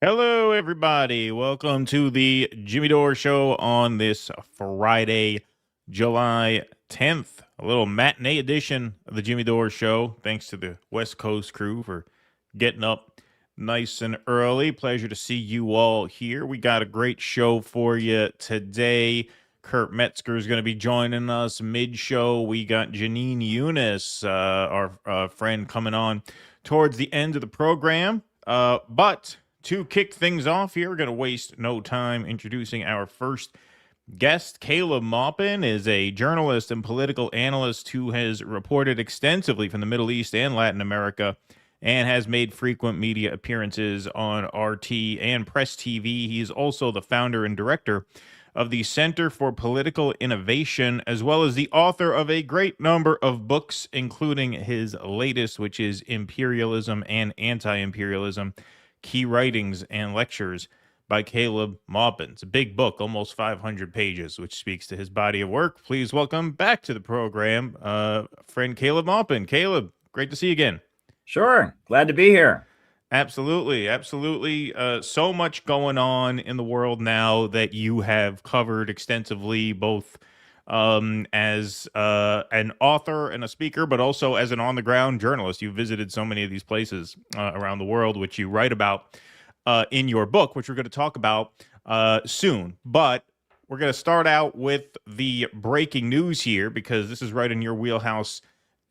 Hello, everybody. Welcome to the Jimmy Dore Show on this Friday, July 10th. A little matinee edition of the Jimmy Dore Show. Thanks to the West Coast crew for getting up nice and early. Pleasure to see you all here. We got a great show for you today. Kurt Metzger is going to be joining us mid-show. We got Janine Eunice, our friend, coming on towards the end of the program. But to kick things off here, we're going to waste no time introducing our first guest. Caleb Maupin is a journalist and political analyst who has reported extensively from the Middle East and Latin America and has made frequent media appearances on RT and Press TV. He is also the founder and director of the Center for Political Innovation, as well as the author of a great number of books, including his latest, which is Imperialism and Anti-Imperialism, Key Writings and Lectures by Caleb Maupin. It's a big book, almost 500 pages, which speaks to his body of work. Please welcome back to the program, friend Caleb Maupin. Caleb, great to see you again. Sure. Glad to be here. Absolutely. Absolutely. So much going on in the world now that you have covered extensively, both as an author and a speaker, but also as an on-the-ground journalist. You've visited so many of these places around the world, which you write about in your book, which we're going to talk about soon. But we're going to start out with the breaking news here, because this is right in your wheelhouse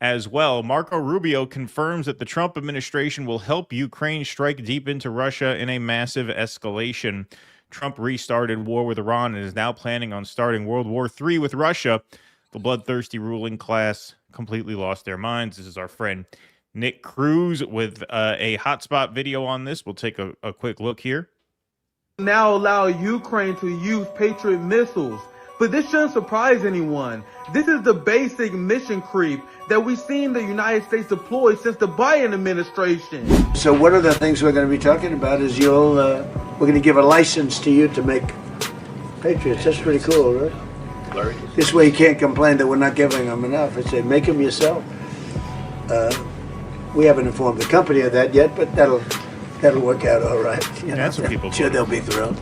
as well. Marco Rubio confirms that the Trump administration will help Ukraine strike deep into Russia in a massive escalation. Trump restarted war with Iran and is now planning on starting World War III with Russia. The bloodthirsty ruling class completely lost their minds. This is our friend Nick Cruz with a hotspot video on this. We'll take a quick look here. Now allow Ukraine to use Patriot missiles. But this shouldn't surprise anyone. This is the basic mission creep that we've seen the United States deploy since the Biden administration. So one of the things we're going to be talking about is we're going to give a license to you to make Patriots. That's pretty cool, right? This way you can't complain that we're not giving them enough. I say make them yourself. We haven't informed the company of that yet, but that'll work out all right. That's what people sure they'll be thrilled.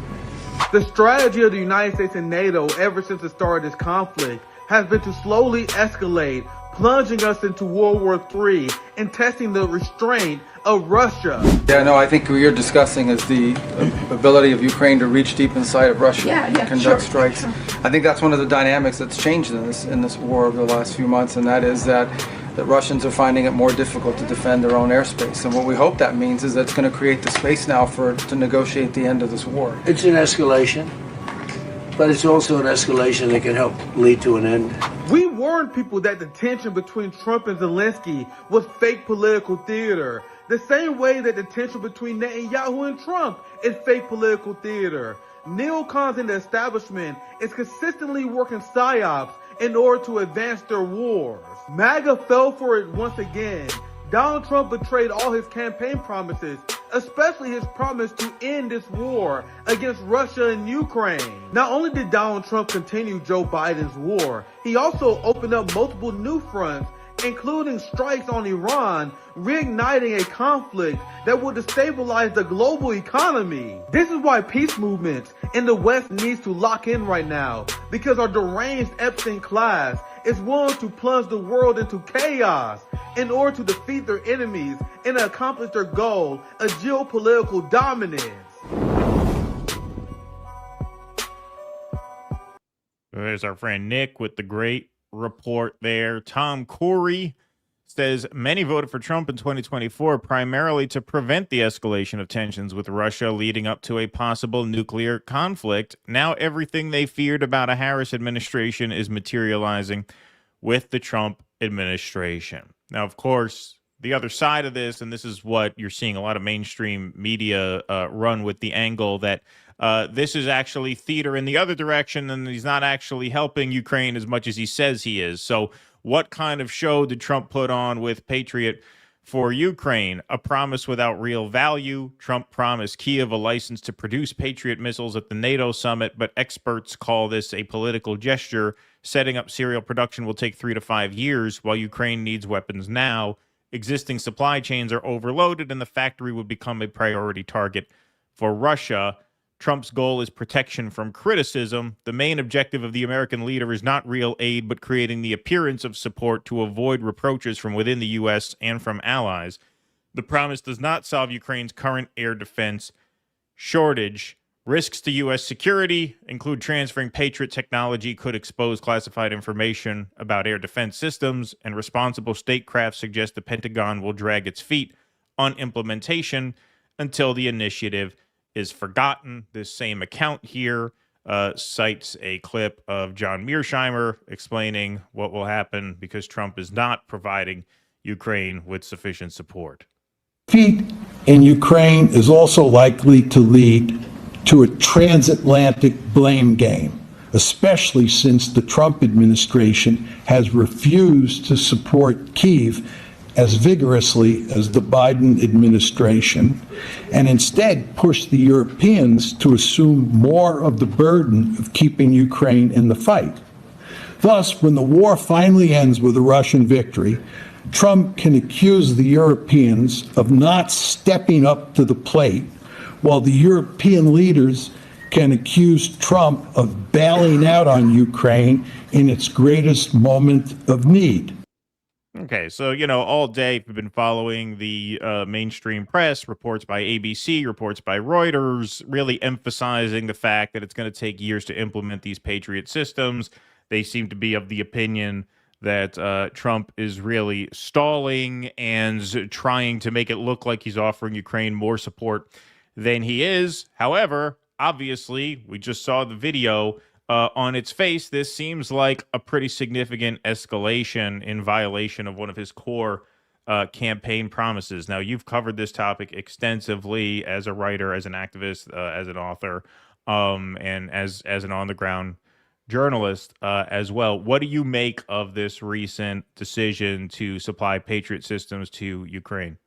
The strategy of the United States and NATO ever since the start of this conflict has been to slowly escalate, plunging us into World War III and testing the restraint of Russia. Yeah, no, I think what you're discussing is the ability of Ukraine to reach deep inside of Russia and conduct strikes. I think that's one of the dynamics that's changed in this war over the last few months, and that is that the Russians are finding it more difficult to defend their own airspace. And what we hope that means is that it's going to create the space now to negotiate the end of this war. It's an escalation, but it's also an escalation that can help lead to an end. We warned people that the tension between Trump and Zelensky was fake political theater, the same way that the tension between Netanyahu and Trump is fake political theater. Neocons in the establishment is consistently working psyops in order to advance their wars. MAGA fell for it once again. Donald Trump betrayed all his campaign promises, especially his promise to end this war against Russia and Ukraine. Not only did Donald Trump continue Joe Biden's war, he also opened up multiple new fronts, including strikes on Iran, reigniting a conflict that will destabilize the global economy. This is why peace movements in the West needs to lock in right now, because our deranged Epstein class is willing to plunge the world into chaos in order to defeat their enemies and accomplish their goal of geopolitical dominance. There's our friend Nick with the great report there. Tom Corey says many voted for Trump in 2024 primarily to prevent the escalation of tensions with Russia leading up to a possible nuclear conflict. Now everything they feared about a Harris administration is materializing with the Trump administration. Now, of course, the other side of this, and this is what you're seeing a lot of mainstream media run with the angle that this is actually theater in the other direction, and he's not actually helping Ukraine as much as he says he is. So what kind of show did Trump put on with Patriot for Ukraine? A promise without real value. Trump promised Kyiv a license to produce Patriot missiles at the NATO summit, but experts call this a political gesture. Setting up serial production will take 3 to 5 years, while Ukraine needs weapons now. Existing supply chains are overloaded, and the factory would become a priority target for Russia. Trump's goal is protection from criticism. The main objective of the American leader is not real aid, but creating the appearance of support to avoid reproaches from within the U.S. and from allies. The promise does not solve Ukraine's current air defense shortage. Risks to U.S. security include transferring Patriot technology could expose classified information about air defense systems, and responsible statecraft suggest the Pentagon will drag its feet on implementation until the initiative is forgotten. This same account here cites a clip of John Mearsheimer explaining what will happen because Trump is not providing Ukraine with sufficient support. Defeat in Ukraine is also likely to lead to a transatlantic blame game, especially since the Trump administration has refused to support Kyiv as vigorously as the Biden administration, and instead push the Europeans to assume more of the burden of keeping Ukraine in the fight. Thus, when the war finally ends with a Russian victory, Trump can accuse the Europeans of not stepping up to the plate, while the European leaders can accuse Trump of bailing out on Ukraine in its greatest moment of need. Okay, so, all day we've been following the mainstream press, reports by ABC, reports by Reuters, really emphasizing the fact that it's going to take years to implement these Patriot systems. They seem to be of the opinion that Trump is really stalling and trying to make it look like he's offering Ukraine more support than he is. However, obviously, we just saw the video. On its face, this seems like a pretty significant escalation in violation of one of his core campaign promises. Now, you've covered this topic extensively as a writer, as an activist, as an author, and as an on-the-ground journalist as well. What do you make of this recent decision to supply Patriot systems to Ukraine?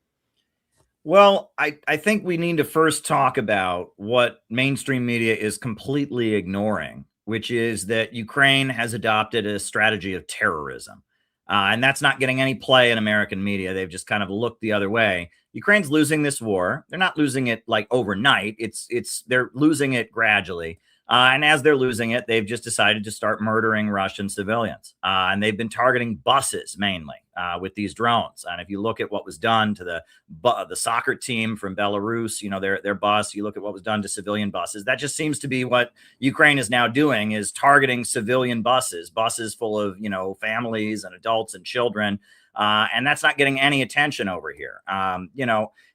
Well, I think we need to first talk about what mainstream media is completely ignoring, which is that Ukraine has adopted a strategy of terrorism. And that's not getting any play in American media. They've just kind of looked the other way. Ukraine's losing this war. They're not losing it like overnight. They're losing it gradually. And as they're losing it, they've just decided to start murdering Russian civilians. And they've been targeting buses mainly with these drones. And if you look at what was done to the soccer team from Belarus, their bus, you look at what was done to civilian buses, that just seems to be what Ukraine is now doing, is targeting civilian buses full of, families and adults and children. And that's not getting any attention over here.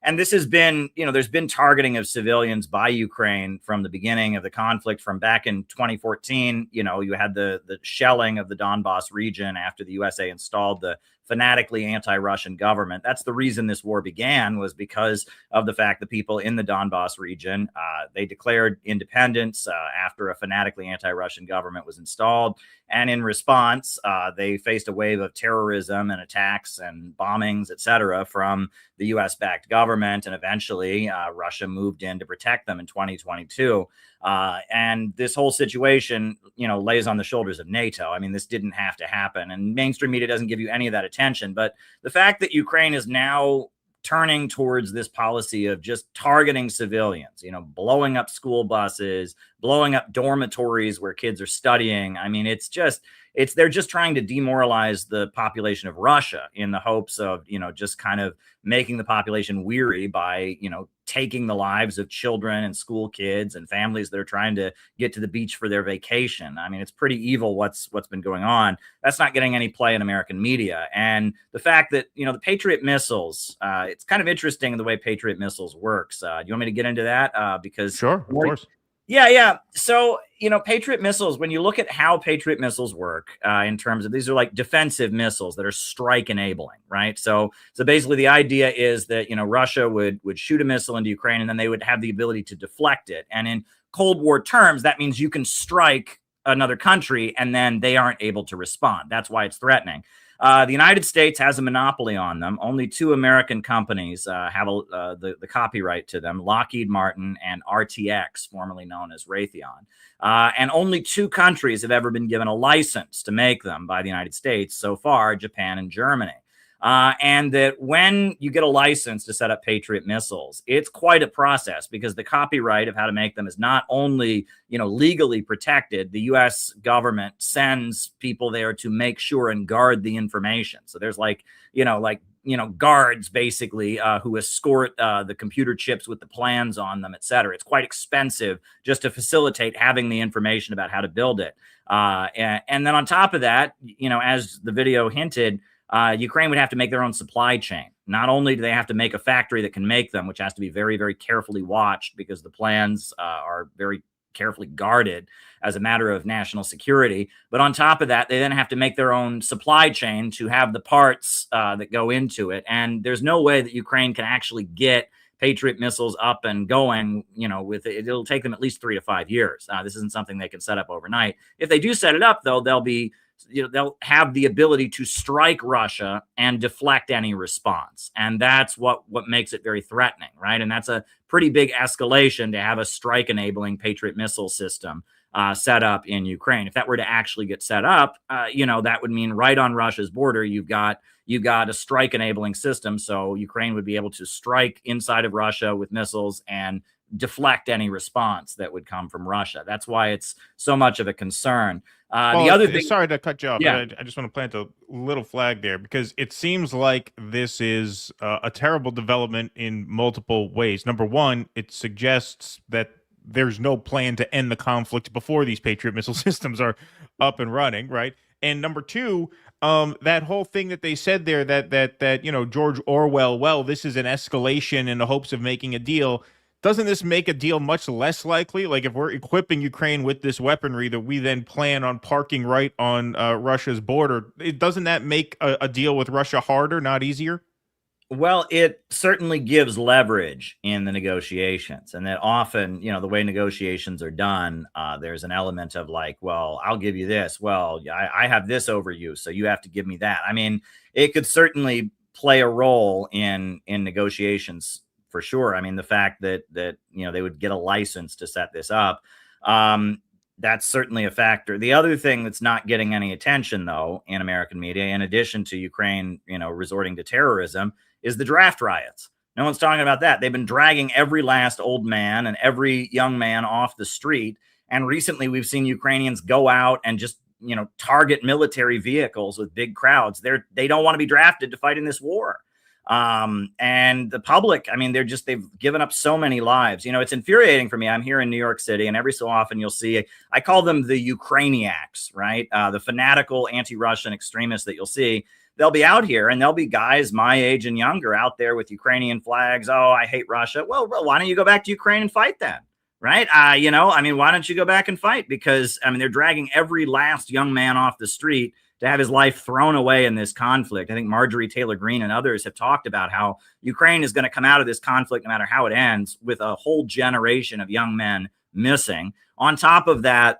And this has been, there's been targeting of civilians by Ukraine from the beginning of the conflict, from back in 2014. You had the shelling of the Donbass region after the USA installed the fanatically anti-Russian government. That's the reason this war began, was because of the fact that people in the Donbass region, they declared independence after a fanatically anti-Russian government was installed. And in response, they faced a wave of terrorism and attacks and bombings, etc., from the U.S.-backed government. And eventually, Russia moved in to protect them in 2022. And this whole situation, lays on the shoulders of NATO. I mean, this didn't have to happen. And mainstream media doesn't give you any of that attention. But the fact that Ukraine is now turning towards this policy of just targeting civilians, blowing up school buses, blowing up dormitories where kids are studying. I mean, they're just trying to demoralize the population of Russia in the hopes of, just kind of making the population weary by, taking the lives of children and school kids and families that are trying to get to the beach for their vacation. I mean, it's pretty evil what's been going on. That's not getting any play in American media. And the fact that, the Patriot missiles, it's kind of interesting the way Patriot missiles works. Do you want me to get into that? Because sure, of course. Yeah. So, Patriot missiles, when you look at how Patriot missiles work in terms of, these are like defensive missiles that are strike enabling, right? So basically the idea is that, Russia would shoot a missile into Ukraine, and then they would have the ability to deflect it. And in Cold War terms, that means you can strike another country and then they aren't able to respond. That's why it's threatening. The United States has a monopoly on them. Only two American companies have the copyright to them, Lockheed Martin and RTX, formerly known as Raytheon. And only two countries have ever been given a license to make them by the United States so far, Japan and Germany. And that when you get a license to set up Patriot missiles, it's quite a process, because the copyright of how to make them is not only, legally protected. The U.S. government sends people there to make sure and guard the information. So there's guards basically who escort the computer chips with the plans on them, et cetera. It's quite expensive just to facilitate having the information about how to build it. And then on top of that, as the video hinted, Ukraine would have to make their own supply chain. Not only do they have to make a factory that can make them, which has to be very, very carefully watched, because the plans are very carefully guarded as a matter of national security, but on top of that, they then have to make their own supply chain to have the parts that go into it. And there's no way that Ukraine can actually get Patriot missiles up and going, with it. It'll take them at least 3 to 5 years. This isn't something they can set up overnight. If they do set it up, though, they'll have the ability to strike Russia and deflect any response. And that's what makes it very threatening, right? And that's a pretty big escalation to have a strike-enabling Patriot missile system set up in Ukraine. If that were to actually get set up, that would mean right on Russia's border, you've got a strike-enabling system. So Ukraine would be able to strike inside of Russia with missiles and deflect any response that would come from Russia. That's why it's so much of a concern. The other thing, sorry to cut you off. Yeah. I just want to plant a little flag there, because it seems like this is a terrible development in multiple ways. Number one, it suggests that there's no plan to end the conflict before these Patriot missile systems are up and running, right? And number two, that whole thing that they said there that George Orwell, well, this is an escalation in the hopes of making a deal. Doesn't this make a deal much less likely? Like if we're equipping Ukraine with this weaponry that we then plan on parking right on Russia's border, doesn't that make a deal with Russia harder, not easier? Well, it certainly gives leverage in the negotiations, and that often, the way negotiations are done, there's an element of like, well, I'll give you this. Well, I have this over you, so you have to give me that. I mean, it could certainly play a role in negotiations for sure. I mean, the fact that they would get a license to set this up, that's certainly a factor. The other thing that's not getting any attention, though, in American media, in addition to Ukraine, resorting to terrorism, is the draft riots. No one's talking about that. They've been dragging every last old man and every young man off the street. And recently we've seen Ukrainians go out and just, target military vehicles with big crowds. They don't want to be drafted to fight in this war. And the public, I mean, they've given up so many lives. It's infuriating for me. I'm here in New York City, and every so often you'll see, I call them the Ukrainiacs, right? The fanatical anti-Russian extremists that you'll see. They'll be out here, and there'll be guys my age and younger out there with Ukrainian flags. Oh, I hate Russia. Well, why don't you go back to Ukraine and fight then? Right. Why don't you go back and fight? Because, they're dragging every last young man off the street to have his life thrown away in this conflict. I think Marjorie Taylor Greene and others have talked about how Ukraine is going to come out of this conflict, no matter how it ends, with a whole generation of young men missing. On top of that,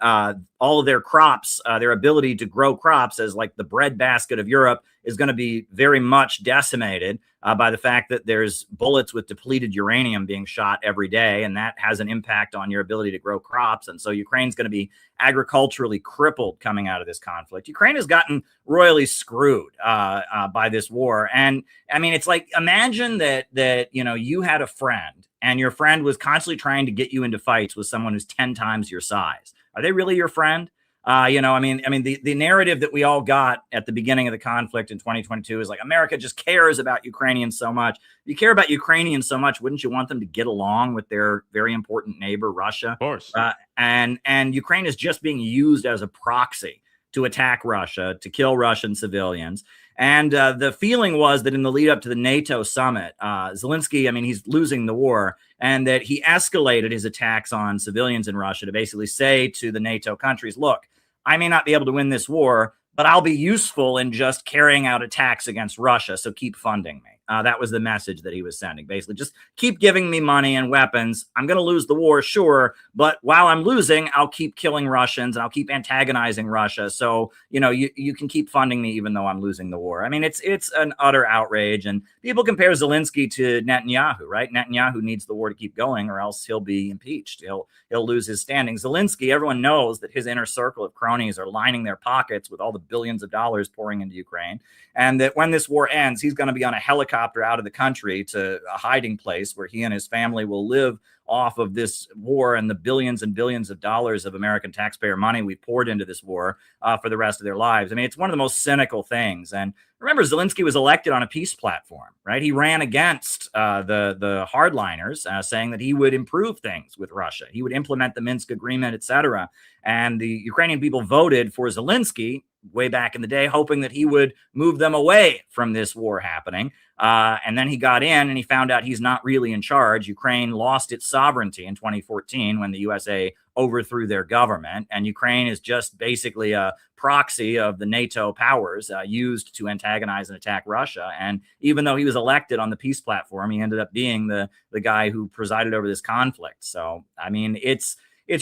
all of their crops, their ability to grow crops as like the breadbasket of Europe is going to be very much decimated by the fact that there's bullets with depleted uranium being shot every day. And that has an impact on your ability to grow crops. And so Ukraine's going to be agriculturally crippled coming out of this conflict. Ukraine has gotten royally screwed by this war. And I mean, it's like, imagine that you had a friend, and your friend was constantly trying to get you into fights with someone who's 10 times your size. Are they really your friend? The narrative that we all got at the beginning of the conflict in 2022 is like, America just cares about Ukrainians so much. If you care about Ukrainians so much, wouldn't you want them to get along with their very important neighbor, Russia? Of course. And Ukraine is just being used as a proxy to attack Russia, to kill Russian civilians. And the feeling was that in the lead up to the NATO summit, Zelensky, he's losing the war, and that he escalated his attacks on civilians in Russia to basically say to the NATO countries, look, I may not be able to win this war, but I'll be useful in just carrying out attacks against Russia. So keep funding me. That was the message that he was sending. Basically, just keep giving me money and weapons. I'm going to lose the war, sure. But while I'm losing, I'll keep killing Russians and I'll keep antagonizing Russia. So, you can keep funding me even though I'm losing the war. I mean, it's an utter outrage. And people compare Zelensky to Netanyahu, right? Netanyahu needs the war to keep going or else he'll be impeached. He'll lose his standing. Zelensky, everyone knows that his inner circle of cronies are lining their pockets with all the billions of dollars pouring into Ukraine. And that when this war ends, he's going to be on a helicopter out of the country to a hiding place where he and his family will live off of this war and the billions and billions of dollars of American taxpayer money we poured into this war for the rest of their lives. I mean, it's one of the most cynical things. And remember, Zelensky was elected on a peace platform, right? He ran against the hardliners, saying that he would improve things with Russia. He would implement the Minsk agreement, etc. And the Ukrainian people voted for Zelensky way back in the day, hoping that he would move them away from this war happening. And then he got in and he found out he's not really in charge. Ukraine lost its sovereignty in 2014 when the USA overthrew their government. And Ukraine is just basically a proxy of the NATO powers used to antagonize and attack Russia. And even though he was elected on the peace platform, he ended up being the guy who presided over this conflict. So, I mean, it's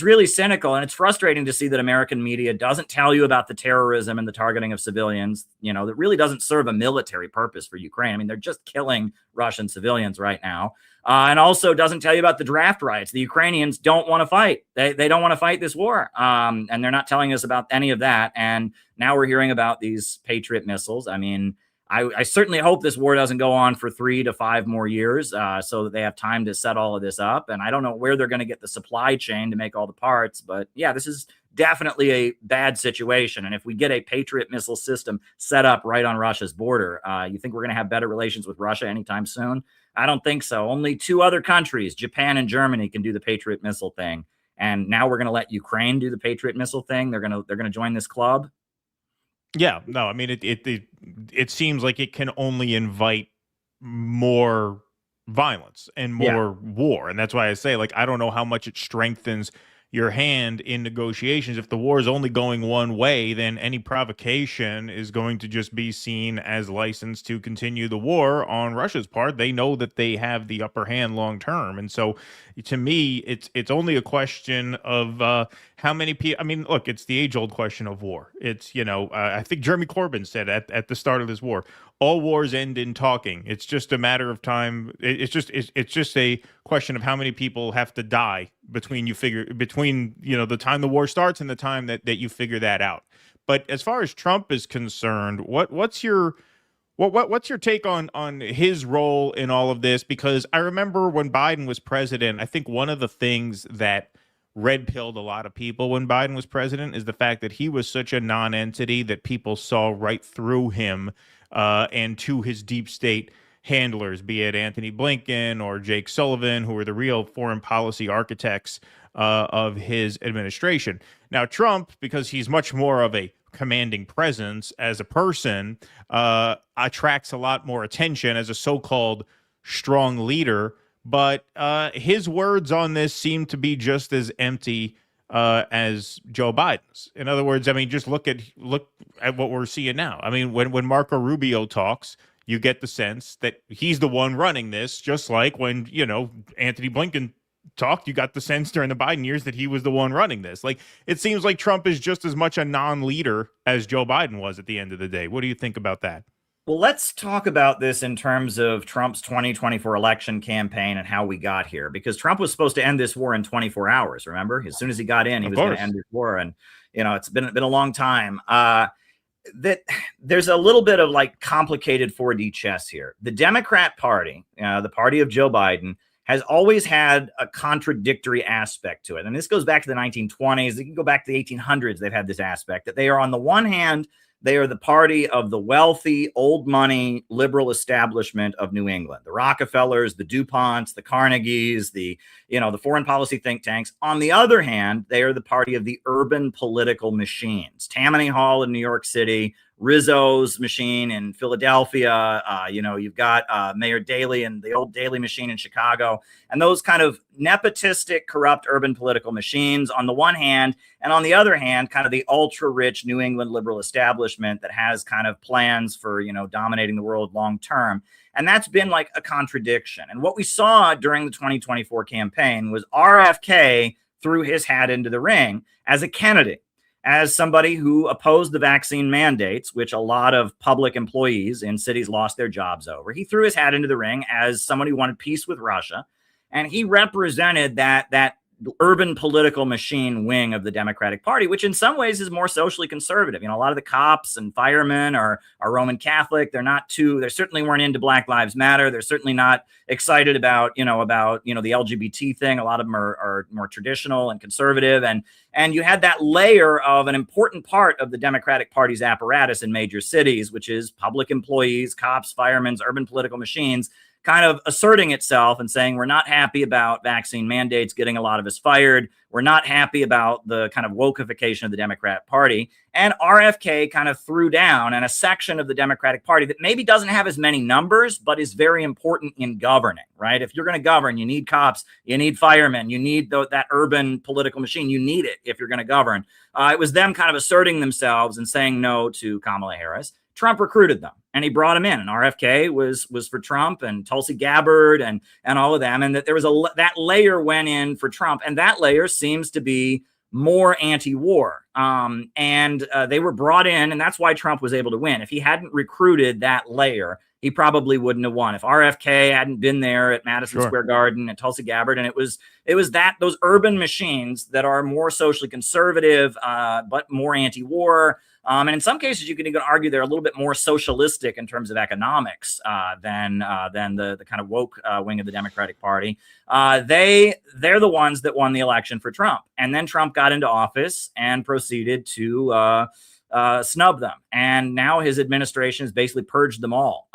really cynical, and it's frustrating to see that American media doesn't tell you about the terrorism and the targeting of civilians, that really doesn't serve a military purpose for Ukraine. I mean, they're just killing Russian civilians right now. And also doesn't tell you about the draft riots. The Ukrainians don't want to fight. They don't want to fight this war. And they're not telling us about any of that. And now we're hearing about these Patriot missiles. I mean, I certainly hope this war doesn't go on for 3 to 5 more years so that they have time to set all of this up. And I don't know where they're going to get the supply chain to make all the parts. But yeah, this is definitely a bad situation. And if we get a Patriot missile system set up right on Russia's border, you think we're going to have better relations with Russia anytime soon? I don't think so. Only 2 other countries, Japan and Germany, can do the Patriot missile thing. and now we're going to let Ukraine do the Patriot missile thing. They're going to join this club. Yeah, no, I mean it seems like it can only invite more violence and more war, and that's why I say, like, I don't know how much it strengthens your hand in negotiations. If the war is only going one way, then any provocation is going to just be seen as license to continue the war on Russia's part. They know that they have the upper hand long term, and so to me, it's only a question of how many people. I mean, look, it's the age-old question of war. It's, I think Jeremy Corbyn said at the start of this war, all wars end in talking. It's just a matter of time. It's just a question of how many people have to die between the time the war starts and the time that you figure that out. But as far as Trump is concerned, what's your take on his role in all of this? Because I remember when Biden was president, I think one of the things that red-pilled a lot of people when Biden was president is the fact that he was such a non-entity that people saw right through him and to his deep state handlers, be it Anthony Blinken or Jake Sullivan, who were the real foreign policy architects of his administration. Now, Trump, because he's much more of a commanding presence as a person, attracts a lot more attention as a so-called strong leader. But his words on this seem to be just as empty as Joe Biden's. In other words, I mean, just look at what we're seeing now. I mean, when Marco Rubio talks, you get the sense that he's the one running this, just like when, Anthony Blinken talked, you got the sense during the Biden years that he was the one running this. Like, it seems like Trump is just as much a non-leader as Joe Biden was at the end of the day. What do you think about that? Well, let's talk about this in terms of Trump's 2024 election campaign and how we got here, because Trump was supposed to end this war in 24 hours. Remember, as soon as he got in, he was going to end this war. And, it's been a long time. That there's a little bit of like complicated 4D chess here. The Democrat Party, the party of Joe Biden, has always had a contradictory aspect to it. And this goes back to the 1920s. You can go back to the 1800s. They've had this aspect that they are, on the one hand, they are the party of the wealthy, old money, liberal establishment of New England, the Rockefellers, the DuPonts, the Carnegies, the foreign policy think tanks. On the other hand, they are the party of the urban political machines. Tammany Hall in New York City, Rizzo's machine in Philadelphia. You've got Mayor Daley and the old Daley machine in Chicago, and those kind of nepotistic, corrupt urban political machines on the one hand, and on the other hand, kind of the ultra rich New England liberal establishment that has kind of plans for, dominating the world long term. And that's been like a contradiction. And what we saw during the 2024 campaign was RFK threw his hat into the ring as a Kennedy, as somebody who opposed the vaccine mandates, which a lot of public employees in cities lost their jobs over. He threw his hat into the ring as someone who wanted peace with Russia. And he represented that urban political machine wing of the Democratic Party, which in some ways is more socially conservative. A lot of the cops and firemen are Roman Catholic. They certainly weren't into Black Lives Matter. They're certainly not excited about the LGBT thing. A lot of them are more traditional and conservative. And you had that layer of an important part of the Democratic Party's apparatus in major cities, which is public employees, cops, firemen, urban political machines, kind of asserting itself and saying, we're not happy about vaccine mandates getting a lot of us fired. We're not happy about the kind of wokeification of the Democrat Party. And RFK kind of threw down, and a section of the Democratic Party that maybe doesn't have as many numbers, but is very important in governing, right? If you're going to govern, you need cops, you need firemen, you need that urban political machine. You need it if you're going to govern. It was them kind of asserting themselves and saying no to Kamala Harris. Trump recruited them and he brought them in, and RFK was for Trump, and Tulsi Gabbard and all of them. And that there was that layer went in for Trump, and that layer seems to be more anti-war. And they were brought in, and that's why Trump was able to win. If he hadn't recruited that layer, he probably wouldn't have won. If RFK hadn't been there at Madison Square Garden and Tulsi Gabbard, and it was those urban machines that are more socially conservative, but more anti-war. And in some cases, you can even argue they're a little bit more socialistic in terms of economics than the kind of woke wing of the Democratic Party. They're the ones that won the election for Trump. And then Trump got into office and proceeded to snub them. And now his administration has basically purged them all.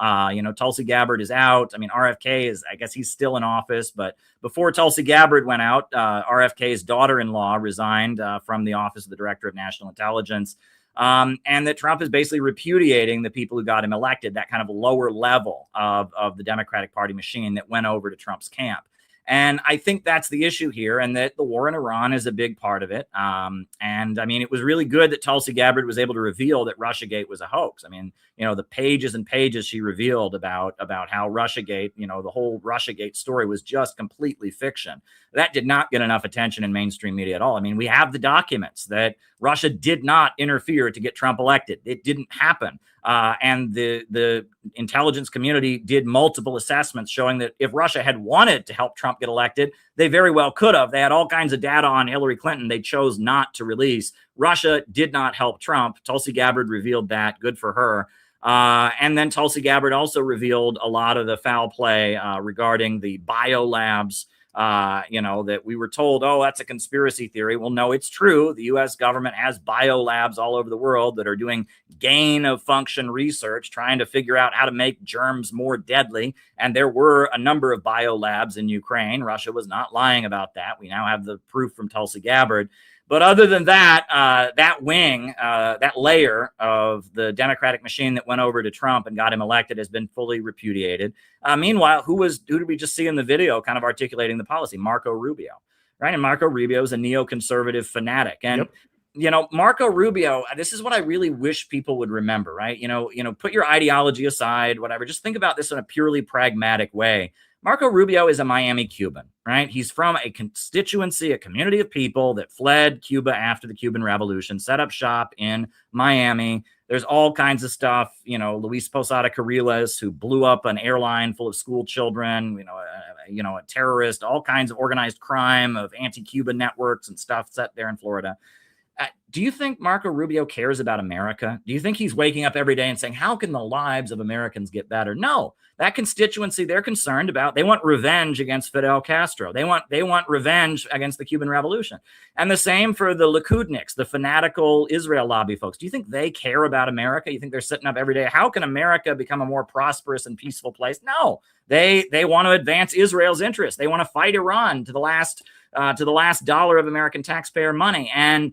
Tulsi Gabbard is out. I mean, RFK is, I guess he's still in office, but before Tulsi Gabbard went out, RFK's daughter-in-law resigned from the office of the Director of National Intelligence. And that Trump is basically repudiating the people who got him elected, that kind of lower level of the Democratic Party machine that went over to Trump's camp. And I think that's the issue here, and that the war in Iran is a big part of it. And I mean, it was really good that Tulsi Gabbard was able to reveal that Russiagate was a hoax. I mean, the pages and pages she revealed about how Russiagate, the whole Russiagate story was just completely fiction. That did not get enough attention in mainstream media at all. I mean, we have the documents that Russia did not interfere to get Trump elected. It didn't happen. And the intelligence community did multiple assessments showing that if Russia had wanted to help Trump get elected, they very well could have. They had all kinds of data on Hillary Clinton they chose not to release. Russia did not help Trump. Tulsi Gabbard revealed that. Good for her. And then Tulsi Gabbard also revealed a lot of the foul play regarding the biolabs. That we were told, oh, that's a conspiracy theory. Well, no, it's true. The U.S. government has biolabs all over the world that are doing gain of function research, trying to figure out how to make germs more deadly. And there were a number of biolabs in Ukraine. Russia was not lying about that. We now have the proof from Tulsi Gabbard. But other than that, that layer of the Democratic machine that went over to Trump and got him elected has been fully repudiated. Meanwhile, who did we just see in the video kind of articulating the policy? Marco Rubio, right? And Marco Rubio is a neoconservative fanatic. And, Marco Rubio, this is what I really wish people would remember, right? Put your ideology aside, whatever. Just think about this in a purely pragmatic way. Marco Rubio is a Miami Cuban, right? He's from a constituency, a community of people that fled Cuba after the Cuban Revolution, set up shop in Miami. There's all kinds of stuff, Luis Posada Carriles, who blew up an airline full of school children, a terrorist, all kinds of organized crime of anti-Cuban networks and stuff set there in Florida. Do you think Marco Rubio cares about America? Do you think he's waking up every day and saying, how can the lives of Americans get better? No, that constituency they're concerned about. They want revenge against Fidel Castro. They want revenge against the Cuban Revolution. And the same for the Likudniks, the fanatical Israel lobby folks. Do you think they care about America? You think they're sitting up every day? How can America become a more prosperous and peaceful place? No, they want to advance Israel's interests. They want to fight Iran to the last dollar of American taxpayer money. And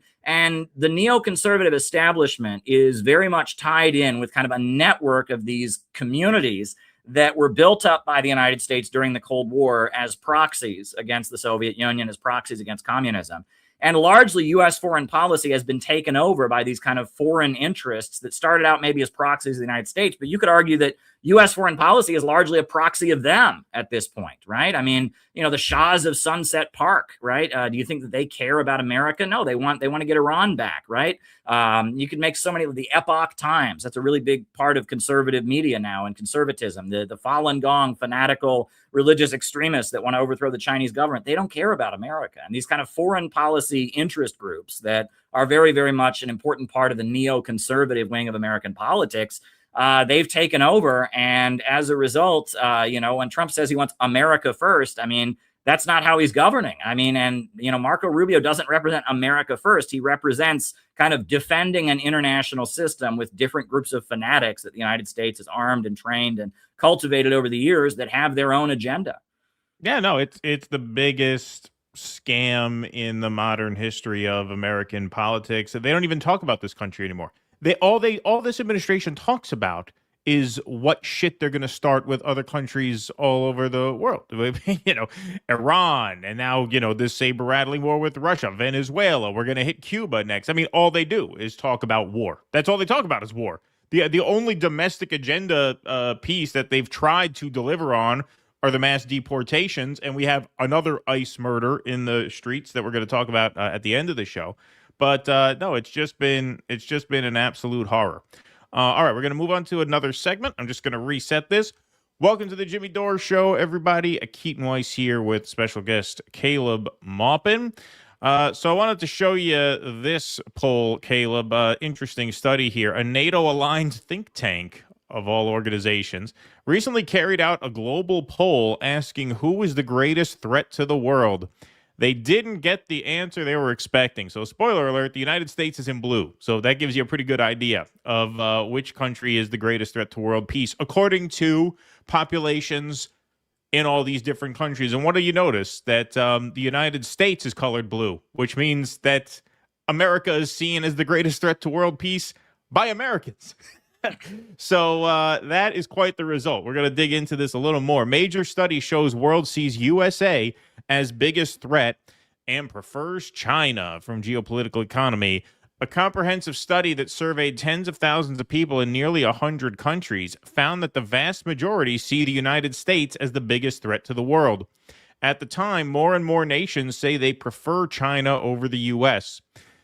the neoconservative establishment is very much tied in with kind of a network of these communities that were built up by the United States during the Cold War as proxies against the Soviet Union, as proxies against communism. And largely U.S. foreign policy has been taken over by these kind of foreign interests that started out maybe as proxies of the United States. But you could argue that U.S. foreign policy is largely a proxy of them at this point, right? I mean, the Shahs of Sunset Park, right? Do you think that they care about America? No, they want to get Iran back, right? You could make so many of the Epoch Times. That's a really big part of conservative media now and conservatism. The Falun Gong fanatical religious extremists that want to overthrow the Chinese government. They don't care about America. And these kind of foreign policy interest groups that are very, very much an important part of the neoconservative wing of American politics, they've taken over. And as a result, when Trump says he wants America first, I mean, that's not how he's governing. I mean, and, Marco Rubio doesn't represent America first. He represents kind of defending an international system with different groups of fanatics that the United States has armed and trained and cultivated over the years that have their own agenda. Yeah, no, it's the biggest scam in the modern history of American politics. They don't even talk about this country anymore. All this administration talks about is what shit they're going to start with other countries all over the world. Iran, and now, this saber-rattling war with Russia, Venezuela, we're going to hit Cuba next. I mean, all they do is talk about war. That's all they talk about is war. The only domestic agenda piece that they've tried to deliver on are the mass deportations, and we have another ICE murder in the streets that we're going to talk about at the end of the show. But no, it's just been an absolute horror. All right, we're going to move on to another segment. I'm just going to reset this. Welcome to the Jimmy Dore Show, everybody. Keaton Weiss here with special guest Caleb Maupin. So I wanted to show you this poll, Caleb. Interesting study here. A NATO-aligned think tank, of all organizations, recently carried out a global poll asking who is the greatest threat to the world. They didn't get the answer they were expecting. So, spoiler alert, the United States is in blue. So that gives you a pretty good idea of which country is the greatest threat to world peace, according to populations in all these different countries. And what do you notice? That the United States is colored blue, which means that America is seen as the greatest threat to world peace by Americans. So that is quite the result. We're going to dig into this a little more. Major study shows world sees USA as biggest threat and prefers China from Geopolitical Economy. A comprehensive study that surveyed tens of thousands of people in nearly 100 countries found that the vast majority see the United States as the biggest threat to the world. At the time, more and more nations say they prefer China over the U.S.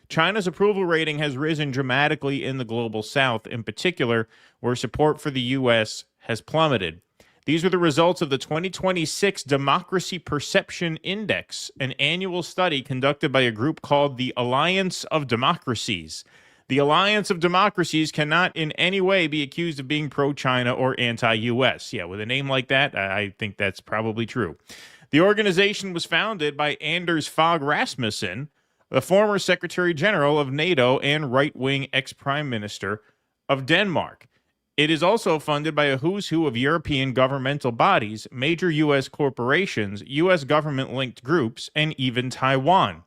China's approval rating has risen dramatically in the global south, in particular, where support for the U.S. has plummeted. These are the results of the 2026 Democracy Perception Index, an annual study conducted by a group called the Alliance of Democracies. The Alliance of Democracies cannot in any way be accused of being pro-China or anti-U.S. Yeah, with a name like that, I think that's probably true. The organization was founded by Anders Fogh Rasmussen, the former Secretary General of NATO and right-wing ex-Prime Minister of Denmark. It is also funded by a who's who of European governmental bodies, major U.S. corporations, U.S. government-linked groups, and even Taiwan.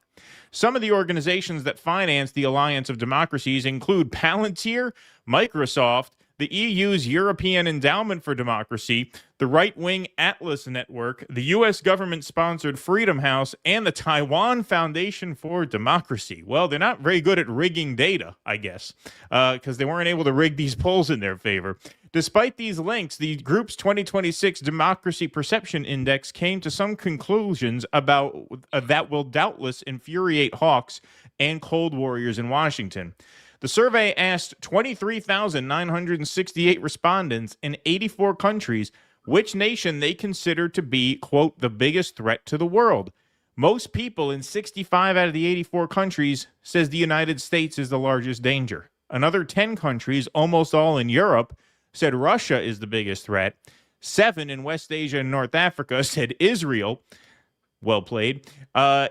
Some of the organizations that finance the Alliance of Democracies include Palantir, Microsoft, the EU's European Endowment for Democracy, the right-wing Atlas Network, the U.S. government-sponsored Freedom House, and the Taiwan Foundation for Democracy. Well, they're not very good at rigging data, I guess, because they weren't able to rig these polls in their favor. Despite these links, the group's 2026 Democracy Perception Index came to some conclusions about that will doubtless infuriate hawks and cold warriors in Washington. The survey asked 23,968 respondents in 84 countries which nation they consider to be, quote, the biggest threat to the world. Most people in 65 out of the 84 countries says the United States is the largest danger. Another 10 countries, almost all in Europe, said Russia is the biggest threat. 7 in West Asia and North Africa said Israel. Well played.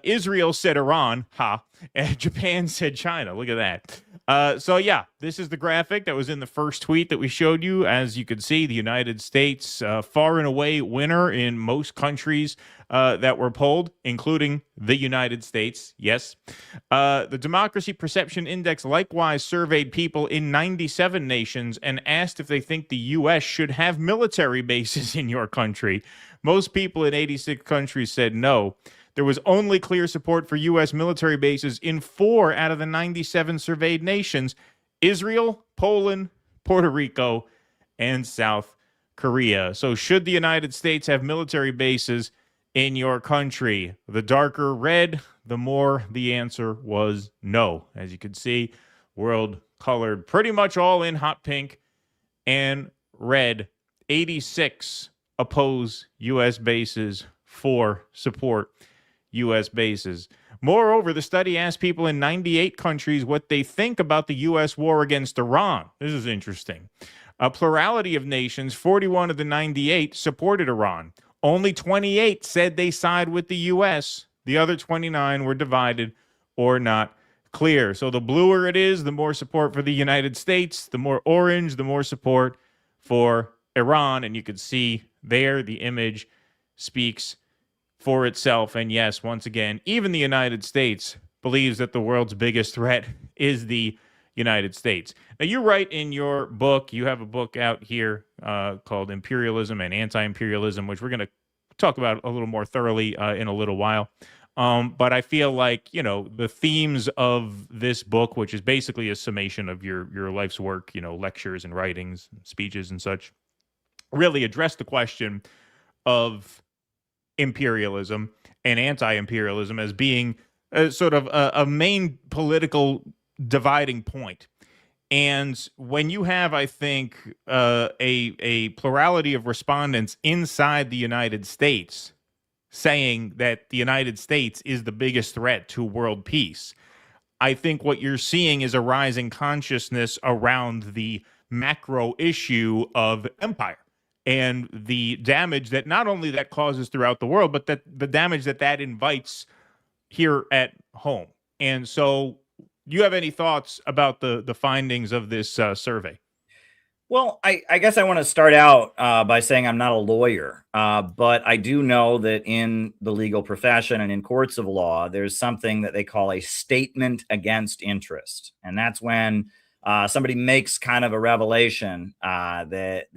Israel said Iran. Ha. And Japan said China. Look at that. So, yeah, this is the graphic that was in the first tweet that we showed you. As you can see, the United States far and away winner in most countries that were polled, including the United States. Yes. The Democracy Perception Index likewise surveyed people in 97 nations and asked if they think the U.S. should have military bases in your country. Most people in 86 countries said no. There was only clear support for U.S. military bases in 4 out of the 97 surveyed nations: Israel, Poland, Puerto Rico, and South Korea. So should the United States have military bases in your country? The darker red, the more the answer was no. As you can see, world colored pretty much all in hot pink and red. 86 oppose U.S. bases, 4 support U.S. bases. Moreover, the study asked people in 98 countries what they think about the U.S. war against Iran. This is interesting. A plurality of nations, 41 of the 98, supported Iran. Only 28 said they side with the U.S. The other 29 were divided or not clear. So the bluer it is, the more support for the United States. The more orange, the more support for Iran. And you can see there the image speaks for itself. And yes, once again, even the United States believes that the world's biggest threat is the United States. Now, you write in your book, you have a book out here called Imperialism and Anti-Imperialism, which we're going to talk about a little more thoroughly in a little while. But I feel like, you know, the themes of this book, which is basically a summation of your life's work, you know, lectures and writings, speeches and such, really address the question of imperialism and anti-imperialism as being sort of a main political dividing point. And when you have, I think, a plurality of respondents inside the United States saying that the United States is the biggest threat to world peace, I think what you're seeing is a rising consciousness around the macro issue of empire and the damage that not only that causes throughout the world, but that the damage that invites here at home. And so, you have any thoughts about the findings of this survey? Well, I guess I want to start out by saying I'm not a lawyer, but I do know that in the legal profession and in courts of law, there's something that they call a statement against interest. And that's when somebody makes kind of a revelation that